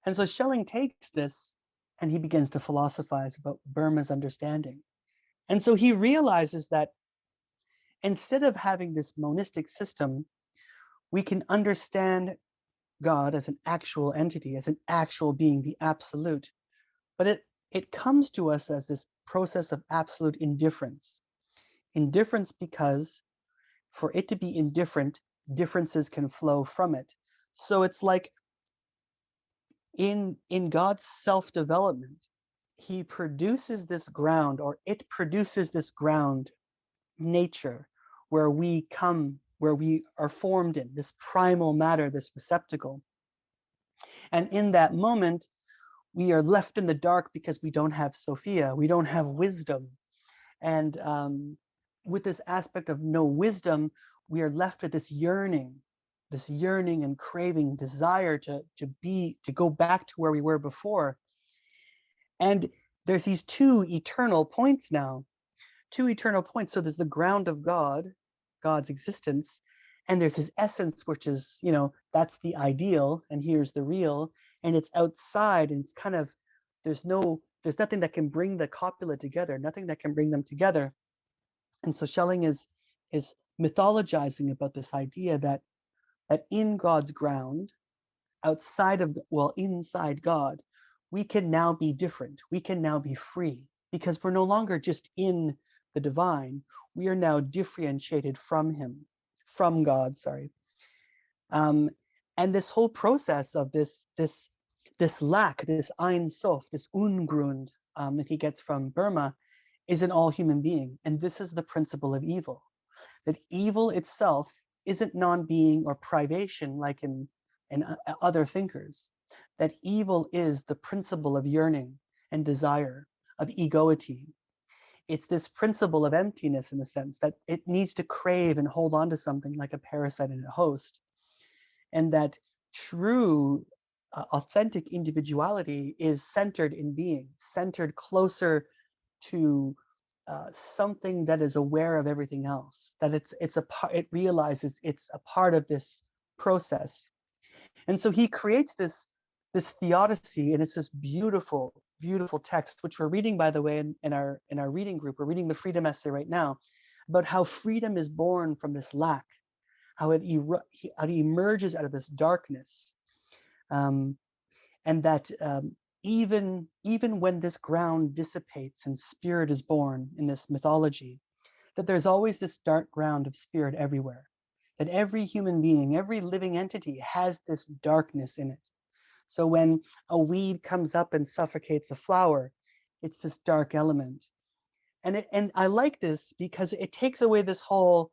And so Schelling takes this and he begins to philosophize about Böhme's understanding. And so he realizes that instead of having this monistic system, we can understand God as an actual entity, as an actual being, the absolute. But it comes to us as this process of absolute indifference. Indifference because for it to be indifferent, differences can flow from it. So it's like in God's self-development, he produces this ground, or it produces this ground, nature, where we are formed in this primal matter, this receptacle. And in that moment, we are left in the dark because we don't have Sophia, we don't have wisdom. And with this aspect of no wisdom, we are left with this yearning and craving, desire to go back to where we were before. And there's these two eternal points now, two eternal points. So there's the ground of God, God's existence, and there's his essence, which is, that's the ideal, and here's the real, and it's outside, and it's kind of, there's nothing that can bring the copula together, nothing that can bring them together. And so Schelling is mythologizing about this idea that in God's ground, inside God, we can now be different. We can now be free, because we're no longer just in the divine. We are now differentiated from God, sorry. And this whole process of this lack, this Ein Sof, this Ungrund that he gets from Burma, is in all human being. And this is the principle of evil, that evil itself isn't non-being or privation like in other thinkers, that evil is the principle of yearning and desire, of egoity. It's this principle of emptiness, in the sense that it needs to crave and hold on to something like a parasite and a host. And that true, authentic individuality is centered in being, centered closer to something that is aware of everything else, that it realizes it's a part of this process. And so he creates this theodicy, and it's this beautiful, beautiful text, which we're reading, by the way, in our reading group. We're reading the freedom essay right now, about how freedom is born from this lack, how it emerges out of this darkness, and that even when this ground dissipates and spirit is born in this mythology, that there's always this dark ground of spirit everywhere, that every human being, every living entity has this darkness in it. So when a weed comes up and suffocates a flower, it's this dark element. And I like this because it takes away this whole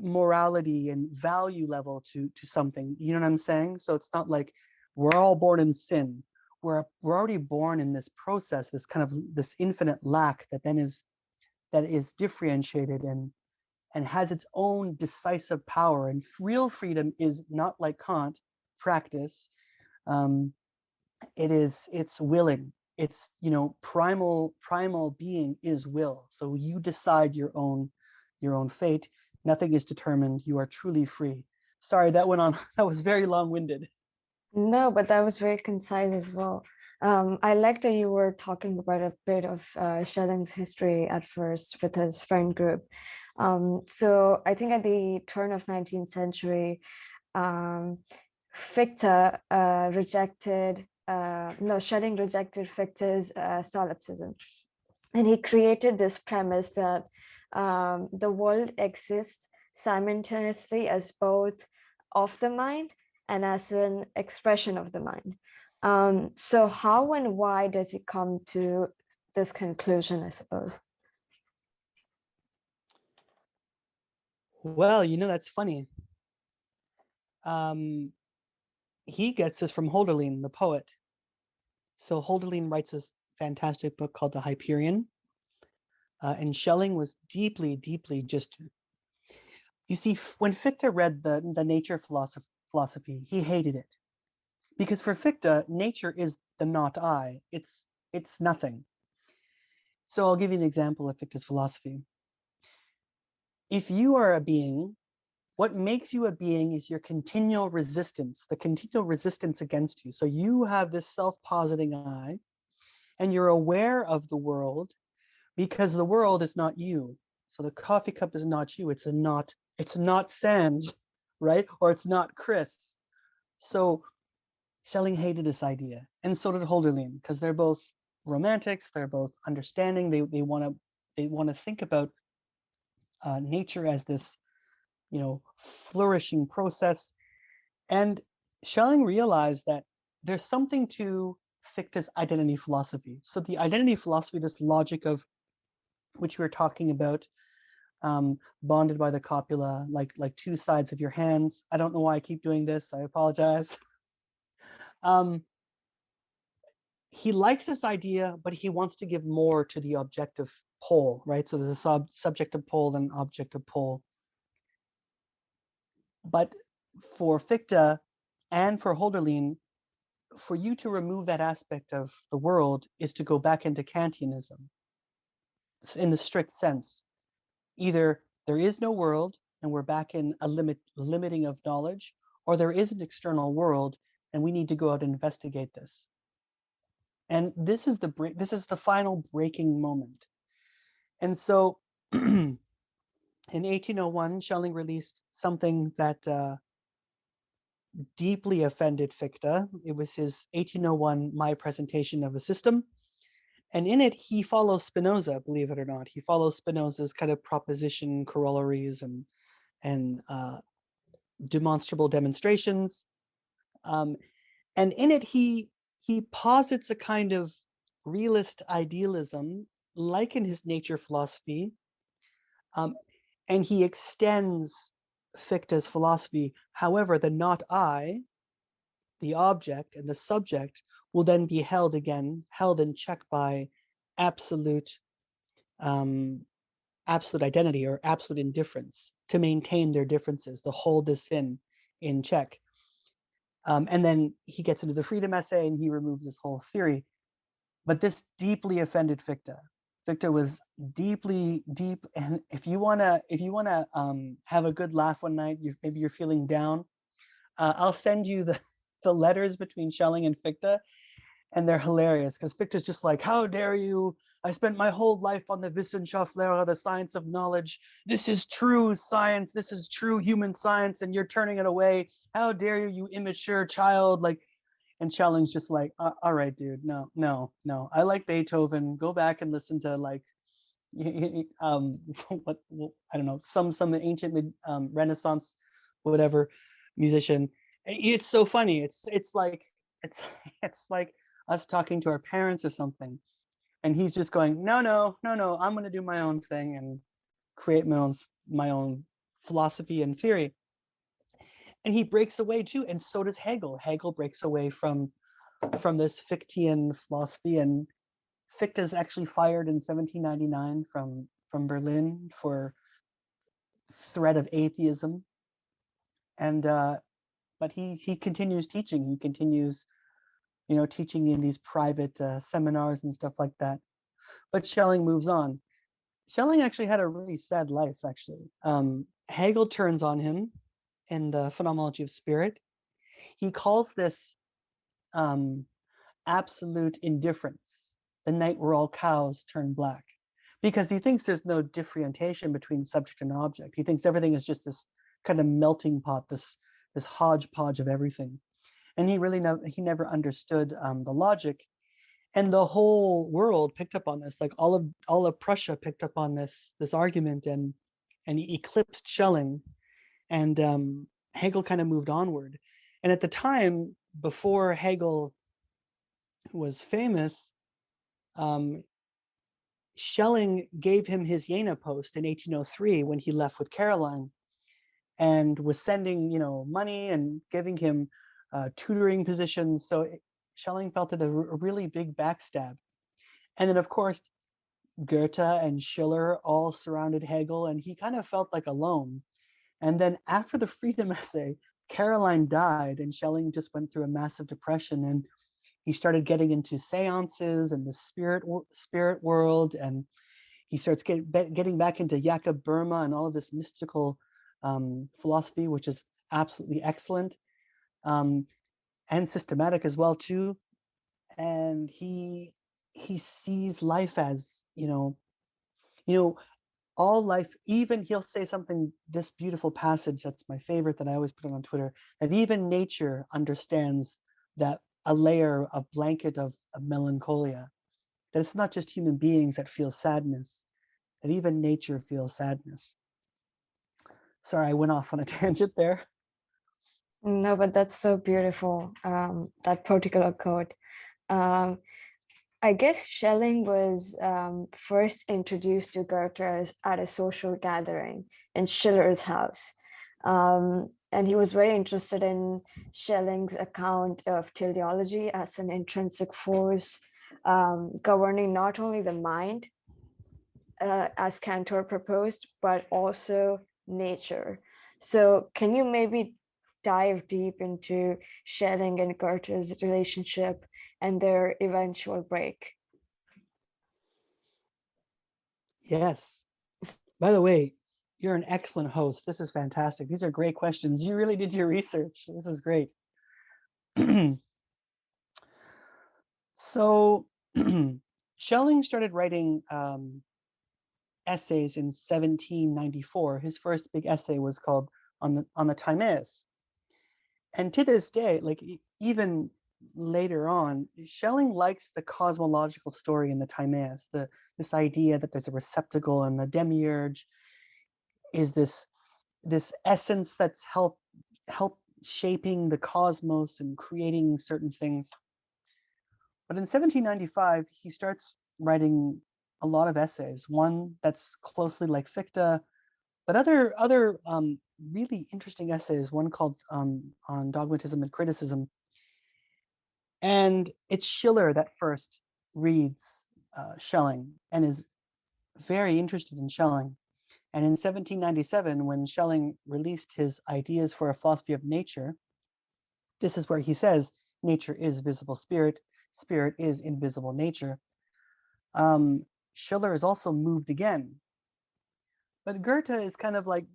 morality and value level to something. You know what I'm saying? So it's not like we're all born in sin. We're already born in this process, this kind of this infinite lack that is differentiated and has its own decisive power. And real freedom is not like Kant practice. It's willing. It's, primal being is will. So you decide your own fate. Nothing is determined. You are truly free. Sorry, that went on. That was very long-winded. No, but that was very concise as well. I like that you were talking about a bit of Schelling's history at first with his friend group. So I think at the turn of 19th century, Fichte Schelling rejected Fichte's solipsism. And he created this premise that the world exists simultaneously as both of the mind and as an expression of the mind. So how and why does he come to this conclusion, I suppose? Well, that's funny. He gets this from Hölderlin, the poet. So Hölderlin writes this fantastic book called The Hyperion. And Schelling was deeply, deeply just, you see, when Fichte read the nature philosophy, he hated it. Because for Fichte, nature is the not I. It's nothing. So I'll give you an example of Fichte's philosophy. If you are a being, what makes you a being is your continual resistance, the continual resistance against you. So you have this self-positing I, and you're aware of the world because the world is not you. So the coffee cup is not you. It's not Sans, right? Or it's not Chris. So Schelling hated this idea, and so did Hölderlin, because they're both romantics. They're both understanding. They want to think about nature as this flourishing process. And Schelling realized that there's something to Fichte's identity philosophy. So the identity philosophy, this logic of which we were talking about, bonded by the copula, like two sides of your hands. I don't know why I keep doing this. I apologize. He likes this idea, but he wants to give more to the objective pole, right? So there's a subjective pole and objective pole. But for Fichte and for Hölderlin, for you to remove that aspect of the world is to go back into Kantianism in the strict sense. Either there is no world and we're back in a limiting of knowledge, or there is an external world and we need to go out and investigate this. And this is the final breaking moment. And so in 1801, Schelling released something that deeply offended Fichte. It was his 1801 My Presentation of the System. And in it, he follows Spinoza, believe it or not. He follows Spinoza's kind of proposition corollaries and demonstrable demonstrations. And in it, he posits a kind of realist idealism, like in his nature philosophy, and he extends Fichte's philosophy. However, the not I, the object, and the subject will then be held in check by absolute identity or absolute indifference to maintain their differences, to hold this in check. And then he gets into the freedom essay and he removes this whole theory. But this deeply offended Fichte. Fichte was deeply, and if you wanna have a good laugh one night, maybe you're feeling down, I'll send you the letters between Schelling and Fichte, and they're hilarious because Fichte's just like, how dare you? I spent my whole life on the Wissenschaftslehre, the science of knowledge. This is true science. This is true human science, and you're turning it away. How dare you, you immature child? Like, and Schelling's just like, all right, dude, no. I like Beethoven. Go back and listen to like, what I don't know, some ancient Renaissance, whatever musician. It's so funny. It's like us talking to our parents or something, and he's just going, no, I'm going to do my own thing and create my own philosophy and theory. And he breaks away too, and so does Hegel. Hegel breaks away from this Fichtean philosophy, and Fichte is actually fired in 1799 from Berlin for threat of atheism. And but he continues teaching. He continues, teaching in these private seminars and stuff like that. But Schelling moves on. Schelling actually had a really sad life, actually. Hegel turns on him in the Phenomenology of Spirit. He calls this absolute indifference, the night where all cows turn black, because he thinks there's no differentiation between subject and object. He thinks everything is just this kind of melting pot, this hodgepodge of everything. And he never understood the logic. And the whole world picked up on this, like all of Prussia picked up on this argument, and he eclipsed Schelling, and Hegel kind of moved onward. And at the time, before Hegel was famous, Schelling gave him his Jena post in 1803 when he left with Caroline, and was sending money and giving him tutoring positions. So Schelling felt it a really big backstab. And then of course Gerta and Schiller all surrounded Hegel, and he kind of felt like alone. And then after the freedom essay, Caroline died, and Schelling just went through a massive depression, and he started getting into seances and the spirit world, and he starts getting back into Jakob Burma and all of this mystical philosophy, which is absolutely excellent, and systematic as well too. And he sees life as all life. Even he'll say something, this beautiful passage that's my favorite that I always put on Twitter, that even nature understands that a layer, a blanket of melancholia, that it's not just human beings that feel sadness, that even nature feels sadness. Sorry, I went off on a tangent there. No, but that's so beautiful, that particular quote. Um, I guess Schelling was first introduced to Goethe at a social gathering in Schiller's house. And he was very interested in Schelling's account of teleology as an intrinsic force governing not only the mind, as Cantor proposed, but also nature. So, can you maybe dive deep into Schelling and Goethe's relationship and their eventual break? Yes. By the way, you're an excellent host. This is fantastic. These are great questions. You really did your research. This is great. So Schelling started writing essays in 1794. His first big essay was called on the Timaeus. And to this day, like even later on, Schelling likes the cosmological story in the Timaeus, this idea that there's a receptacle and the demiurge is this essence that's help shaping the cosmos and creating certain things. But in 1795, he starts writing a lot of essays, one that's closely like Fichte, but other really interesting essays, one called on dogmatism and criticism. And it's Schiller that first reads Schelling and is very interested in Schelling. And in 1797, when Schelling released his Ideas for a Philosophy of Nature, this is where he says, nature is visible spirit, spirit is invisible nature. Schiller is also moved again. But Goethe is kind of like,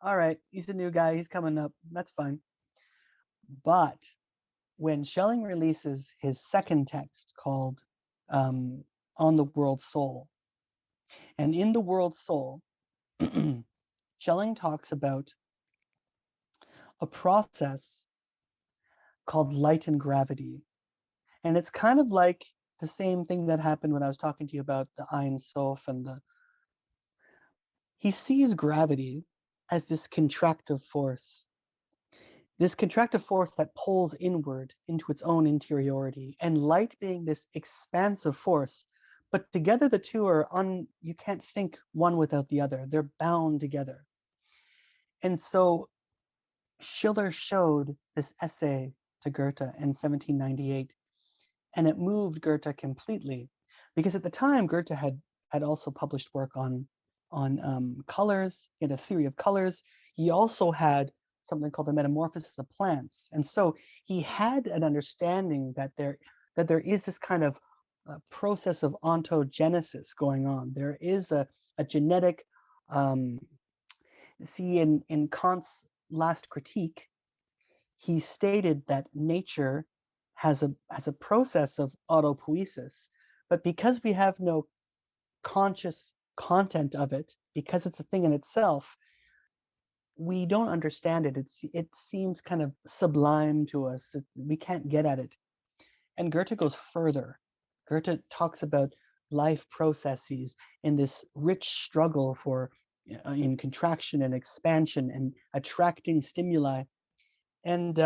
all right, he's a new guy, he's coming up, that's fine. But when Schelling releases his second text called On the World Soul, and in the World Soul, Schelling talks about a process called light and gravity. And it's kind of like the same thing that happened when I was talking to you about the Ein Sof and he sees gravity as this contractive force that pulls inward into its own interiority, and light being this expansive force. But together the two are you can't think one without the other. They're bound together. And so Schiller showed this essay to Goethe in 1798, and it moved Goethe completely, because at the time Goethe had also published work on colors. He had a theory of colors. He also had something called the metamorphosis of plants, and so he had an understanding that there is this kind of process of ontogenesis going on. There is a genetic see in Kant's last critique, he stated that nature has a process of autopoiesis, but because we have no conscious content of it, because it's a thing in itself, we don't understand it. It seems kind of sublime to us. We can't get at it. And Goethe goes further. Goethe talks about life processes in this rich struggle for in contraction and expansion and attracting stimuli. And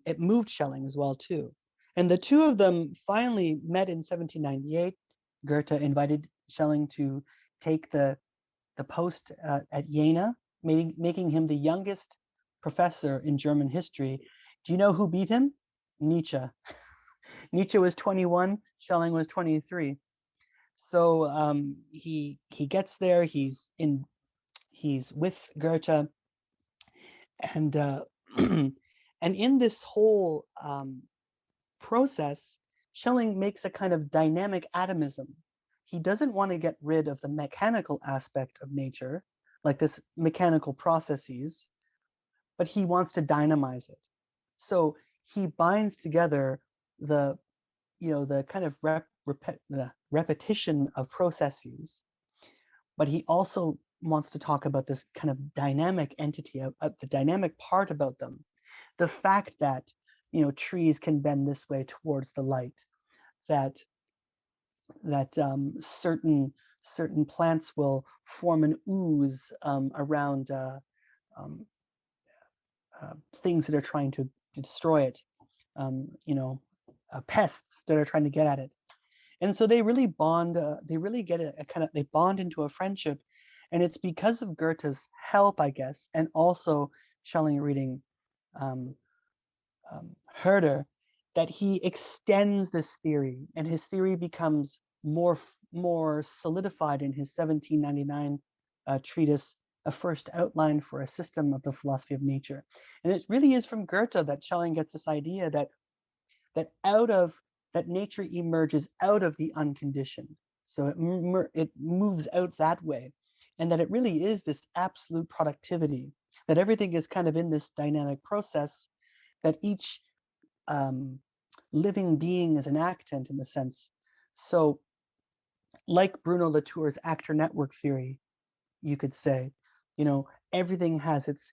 it moved Schelling as well too. And the two of them finally met in 1798. Goethe invited Schelling to take the post at Jena, making him the youngest professor in German history. Do you know who beat him? Nietzsche. Nietzsche was 21, Schelling was 23. So he gets there. He's with Goethe, and and in this whole process, Schelling makes a kind of dynamic atomism. He doesn't want to get rid of the mechanical aspect of nature, like this mechanical processes, but he wants to dynamize it. So he binds together the kind of the repetition of processes, but he also wants to talk about this kind of dynamic entity, the dynamic part about them, the fact that trees can bend this way towards the light, that certain plants will form an ooze around um, things that are trying to destroy it, pests that are trying to get at it. And so they really bond, they really get they bond into a friendship. And it's because of Goethe's help, I guess, and also Schelling reading um, Herder, that he extends this theory, and his theory becomes more solidified in his 1799 treatise, A First Outline for a System of the Philosophy of Nature. And it really is from Goethe that Schelling gets this idea that that nature emerges out of the unconditioned. So it moves out that way, and that it really is this absolute productivity, that everything is kind of in this dynamic process, that each living being is an actant in the sense. So like Bruno Latour's actor network theory, you could say, everything has its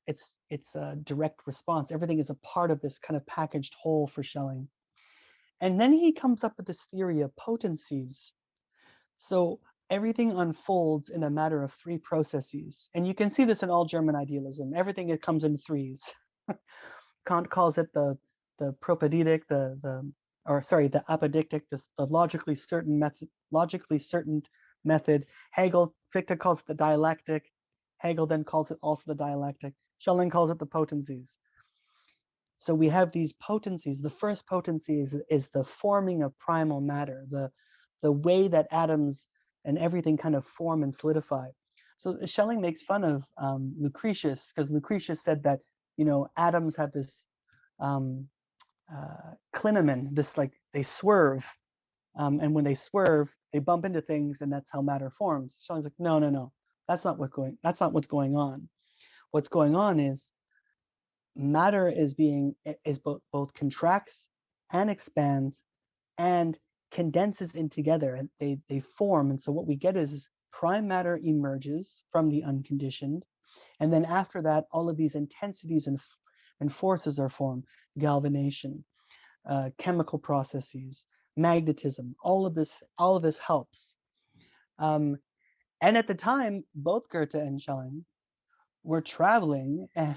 direct response. Everything is a part of this kind of packaged whole for Schelling. And then he comes up with this theory of potencies. So everything unfolds in a matter of three processes. And you can see this in all German idealism. Everything comes in threes. Kant calls it the propaeditic, the apodictic, the logically certain method. Hegel, Fichte calls it the dialectic. Hegel then calls it also the dialectic. Schelling calls it the potencies. So we have these potencies. The first potency is the forming of primal matter, the way that atoms and everything kind of form and solidify. So Schelling makes fun of Lucretius, because Lucretius said that atoms have this clinamen, this like they swerve, and when they swerve, they bump into things, and that's how matter forms. Schelling's like, no, that's not what's going on. What's going on is matter is both contracts and expands and condenses in together, and they form. And so what we get is prime matter emerges from the unconditioned, and then after that, all of these intensities and forces are formed: galvanization, chemical processes, magnetism. All of this helps. And at the time, both Goethe and Schelling were traveling, and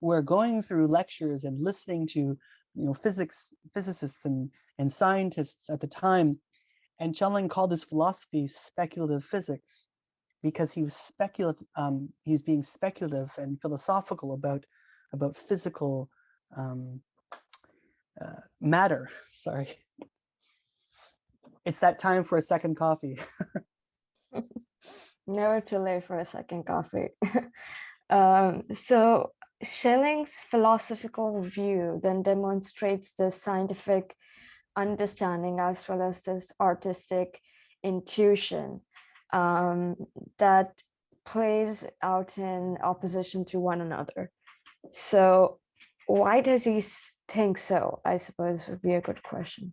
we're going through lectures and listening to physicists and scientists at the time. And Schelling called this philosophy speculative physics, because he was being speculative and philosophical about physical matter. Sorry, it's that time for a second coffee. Never too late for a second coffee. So Schelling's philosophical view then demonstrates the scientific understanding as well as this artistic intuition that plays out in opposition to one another. So why does he think so, I suppose, would be a good question.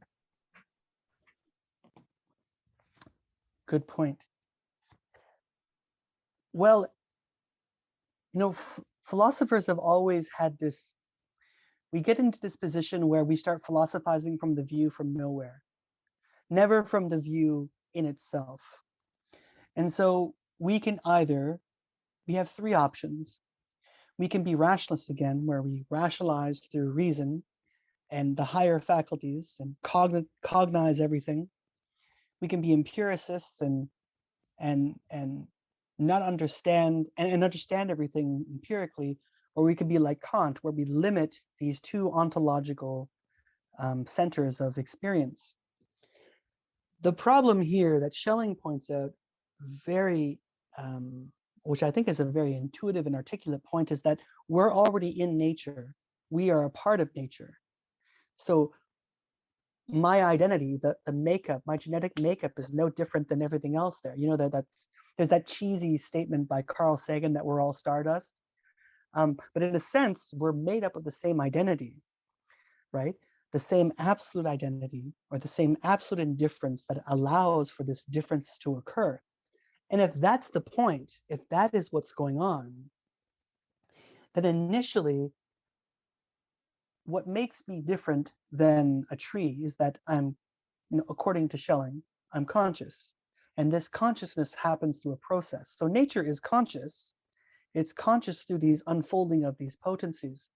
Good point. Well, philosophers have always had this, we get into this position where we start philosophizing from the view from nowhere, never from the view in itself. And so we have three options. We can be rationalists again, where we rationalize through reason and the higher faculties and cognize everything. We can be empiricists and not understand and understand everything empirically, or we could be like Kant, where we limit these two ontological centers of experience. The problem here that Schelling points out very, which I think is a very intuitive and articulate point, is that we're already in nature. We are a part of nature. So my identity, the makeup, my genetic makeup is no different than everything else there. There's that cheesy statement by Carl Sagan that we're all stardust. But in a sense, we're made up of the same identity, right? The same absolute identity, or the same absolute indifference that allows for this difference to occur. And if that's the point, if that is what's going on, then initially, what makes me different than a tree is that I'm, according to Schelling, I'm conscious. And this consciousness happens through a process. So nature is conscious, It's conscious through these unfolding of these potencies.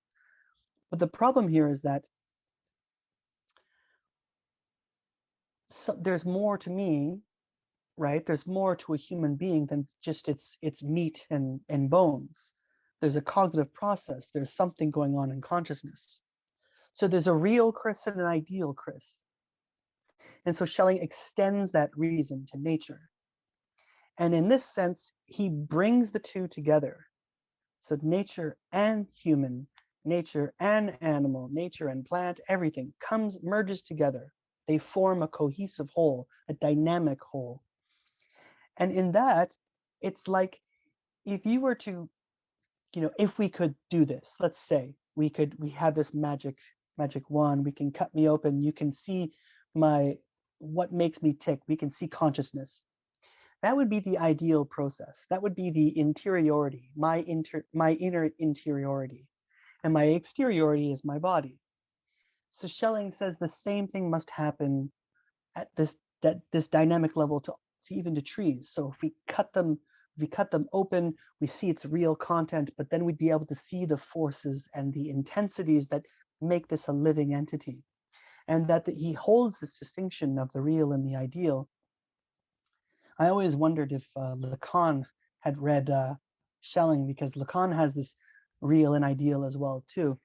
But the problem here is that there's more to me, right? There's more to a human being than just its meat and bones. There's a cognitive process. There's something going on in consciousness. So there's a real Chris and an ideal Chris. And so Schelling extends that reason to nature. And in this sense, he brings the two together. So nature and human, nature and animal, nature and plant, everything merges together. They form a cohesive whole, a dynamic whole. And in that, it's like if you were to, if we could do this, let's say we have this magic wand, we can cut me open, you can see what makes me tick, we can see consciousness. That would be the ideal process. That would be the interiority, my inner interiority. And my exteriority is my body. So Schelling says the same thing must happen at this dynamic level to even to trees. So if we cut them open, we see its real content, but then we'd be able to see the forces and the intensities that make this a living entity. And that he holds this distinction of the real and the ideal. I always wondered if Lacan had read Schelling, because Lacan has this real and ideal as well too.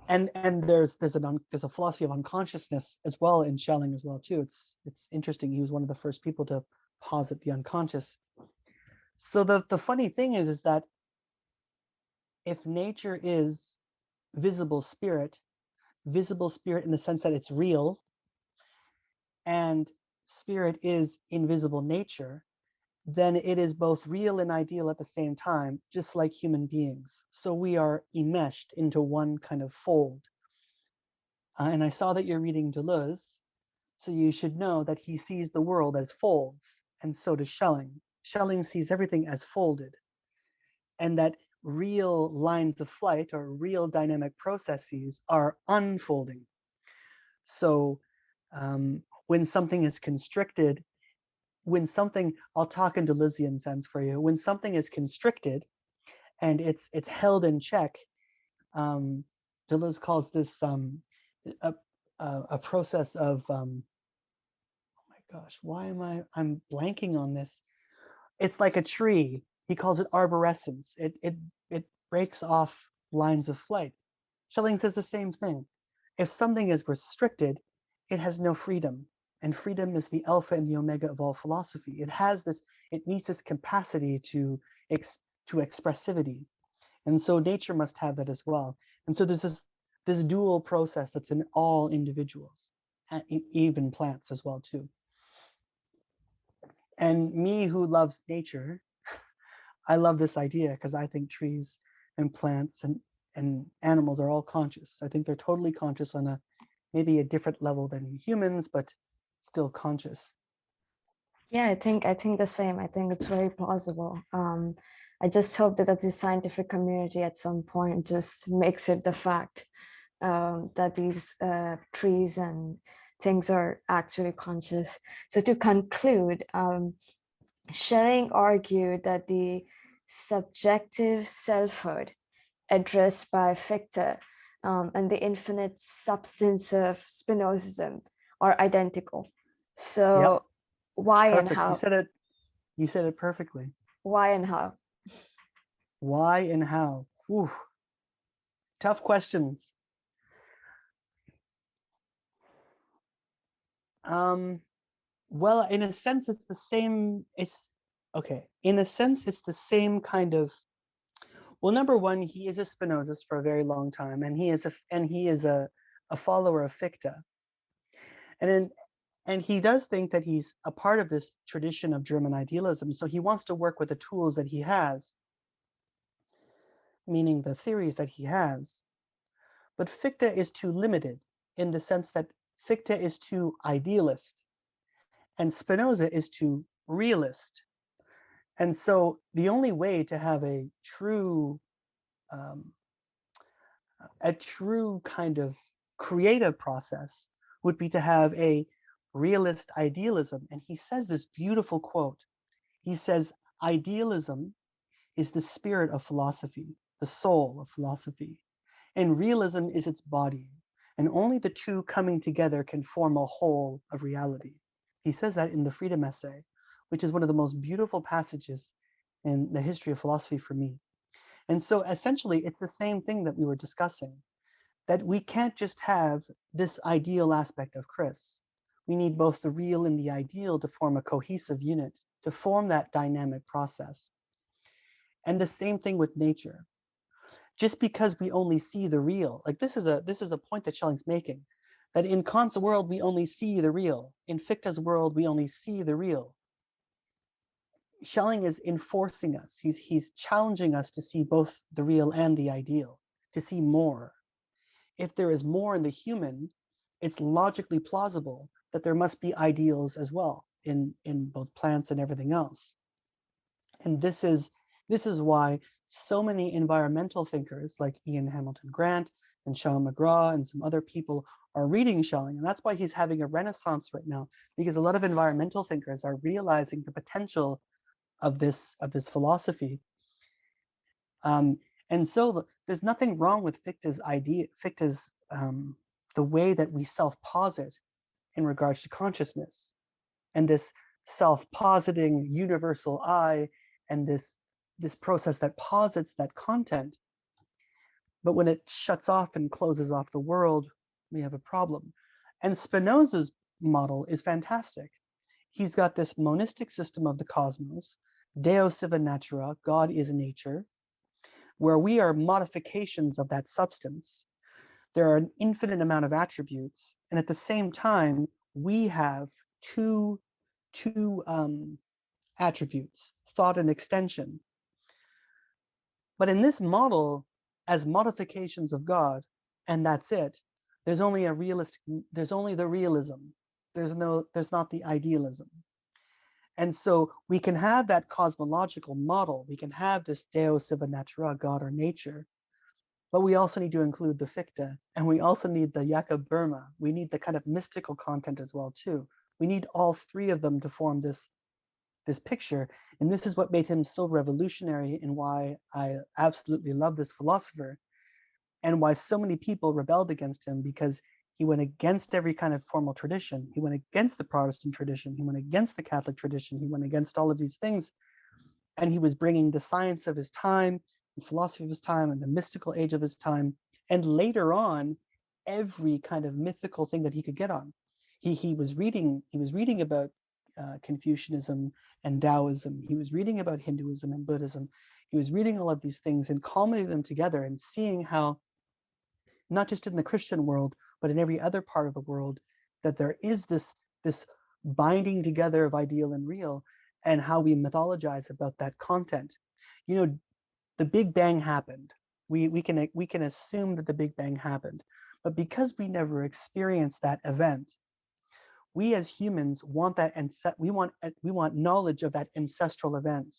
And there's a philosophy of unconsciousness as well in Schelling as well too. It's interesting. He was one of the first people to posit the unconscious. So the funny thing is that if nature is visible spirit in the sense that it's real, and spirit is invisible nature, then it is both real and ideal at the same time, just like human beings. So we are enmeshed into one kind of fold. And I saw that you're reading Deleuze, so you should know that he sees the world as folds, and so does Schelling. Schelling sees everything as folded, and that real lines of flight or real dynamic processes are unfolding. So when something is constricted, I'll talk in Deleuzian sense for you, when something is constricted and it's held in check, Deleuze calls this a process of, oh my gosh, I'm blanking on this. It's like a tree. He calls it arborescence. It breaks off lines of flight. Schelling says the same thing. If something is restricted, it has no freedom. And freedom is the alpha and the omega of all philosophy. It needs this capacity to expressivity. And so nature must have that as well. And so there's this dual process that's in all individuals, even plants as well too. And me who loves nature, I love this idea because I think trees and plants and animals are all conscious. I think they're totally conscious on maybe a different level than humans, but still conscious. Yeah, I think the same. I think it's very plausible. I just hope that the scientific community at some point just makes it the fact that these trees and things are actually conscious. So to conclude, Schelling argued that the subjective selfhood addressed by Fichte and the infinite substance of Spinozism are identical. So Yep, why and perfect. how? You said it perfectly. Why and how? Why and how? Whew. Tough questions. Well, in a sense, it's the same. In a sense, it's the same kind of. Well, number one, he is a Spinozist for a very long time, and he is a follower of Fichte, and he does think that he's a part of this tradition of German idealism. So he wants to work with the tools that he has, meaning the theories that he has. But Fichte is too limited in the sense that Fichte is too idealist, and Spinoza is too realist. And so the only way to have a true kind of creative process would be to have a realist idealism. And he says this beautiful quote. He says, idealism is the spirit of philosophy, the soul of philosophy, and realism is its body, and only the two coming together can form a whole of reality. He says that in the Freedom Essay, which is one of the most beautiful passages in the history of philosophy for me. And so essentially, it's the same thing that we were discussing, that we can't just have this ideal aspect of Chris. We need both the real and the ideal to form a cohesive unit, to form that dynamic process. And the same thing with nature. Just because we only see the real, like this is a point that Schelling's making, that in Kant's world we only see the real, in Fichte's world we only see the real. Schelling is enforcing us. He's challenging us to see both the real and the ideal, to see more. If there is more in the human, it's logically plausible that there must be ideals as well in both plants and everything else. And this is why so many environmental thinkers like Ian Hamilton Grant and Sean McGraw and some other people are reading Schelling. And that's why he's having a renaissance right now, because a lot of environmental thinkers are realizing the potential of this philosophy. And so there's nothing wrong with Fichte's idea, the way that we self-posit in regards to consciousness, and this self-positing universal I, and this process that posits that content. But when it shuts off and closes off the world, we have a problem. And Spinoza's model is fantastic. He's got this monistic system of the cosmos, Deo sive natura, God is nature, where we are modifications of that substance. There are an infinite amount of attributes, and at the same time, we have two attributes, thought and extension. But in this model, as modifications of God, and that's it, there's only the realism. There's not the idealism. And so we can have that cosmological model. We can have this Deo sive natura, God or nature, but we also need to include the Fichte, and we also need the Jakob Burma. We need the kind of mystical content as well too. We need all three of them to form this picture. And this is what made him so revolutionary, and why I absolutely love this philosopher, and why so many people rebelled against him, because he went against every kind of formal tradition. He went against the Protestant tradition. He went against the Catholic tradition. He went against all of these things. And he was bringing the science of his time, the philosophy of his time, and the mystical age of his time. And later on, every kind of mythical thing that he could get on. He was reading about Confucianism and Taoism. He was reading about Hinduism and Buddhism. He was reading all of these things and culminating them together and seeing how, not just in the Christian world, but in every other part of the world, that there is this binding together of ideal and real, and how we mythologize about that content. You know, the Big Bang happened. We can assume that the Big Bang happened, but because we never experienced that event, we as humans want that, and we want knowledge of that ancestral event,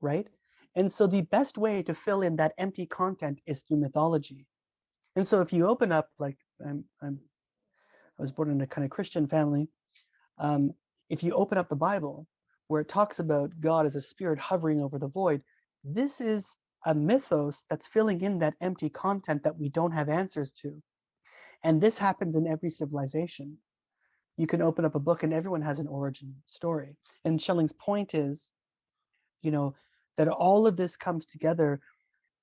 right? And so the best way to fill in that empty content is through mythology. And so if you open up, like I was born in a kind of Christian family. If you open up the Bible, where it talks about God as a spirit hovering over the void, this is a mythos that's filling in that empty content that we don't have answers to. And this happens in every civilization. You can open up a book and everyone has an origin story. And Schelling's point is, that all of this comes together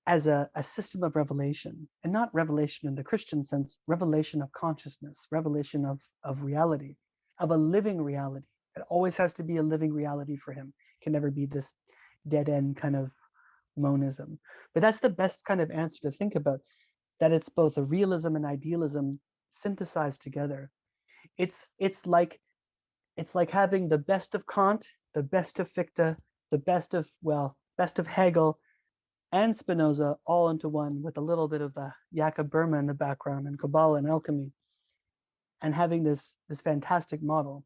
as a system of revelation, and not revelation in the Christian sense, revelation of consciousness, revelation of reality, of a living reality. It always has to be a living reality for him. It can never be this dead end kind of monism. But that's the best kind of answer to think about, that it's both a realism and idealism synthesized together. It's like having the best of Kant, the best of Fichte, the best of Hegel and Spinoza all into one, with a little bit of the Jakob Burma in the background, and Kabbalah and alchemy, and having this fantastic model.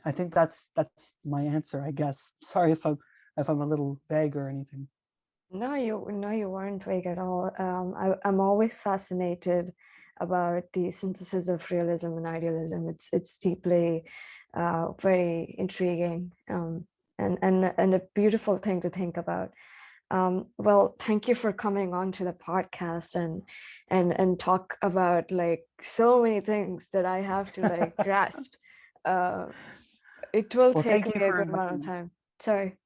I think that's my answer, I guess. Sorry if I'm a little vague or anything. No, you weren't vague at all. I'm always fascinated about the synthesis of realism and idealism. It's deeply very intriguing, and a beautiful thing to think about. Well, thank you for coming on to the podcast and talk about like so many things that I have to like grasp. Uh, it will Well, take thank me you a for good amount inviting of me. time. Sorry.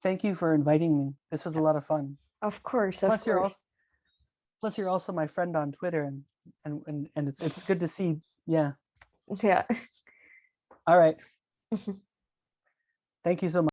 Thank you for inviting me. This was a lot of fun. Of course, of Plus, you're course. also my friend on Twitter, and it's good to see. Yeah. Yeah. All right. Thank you so much.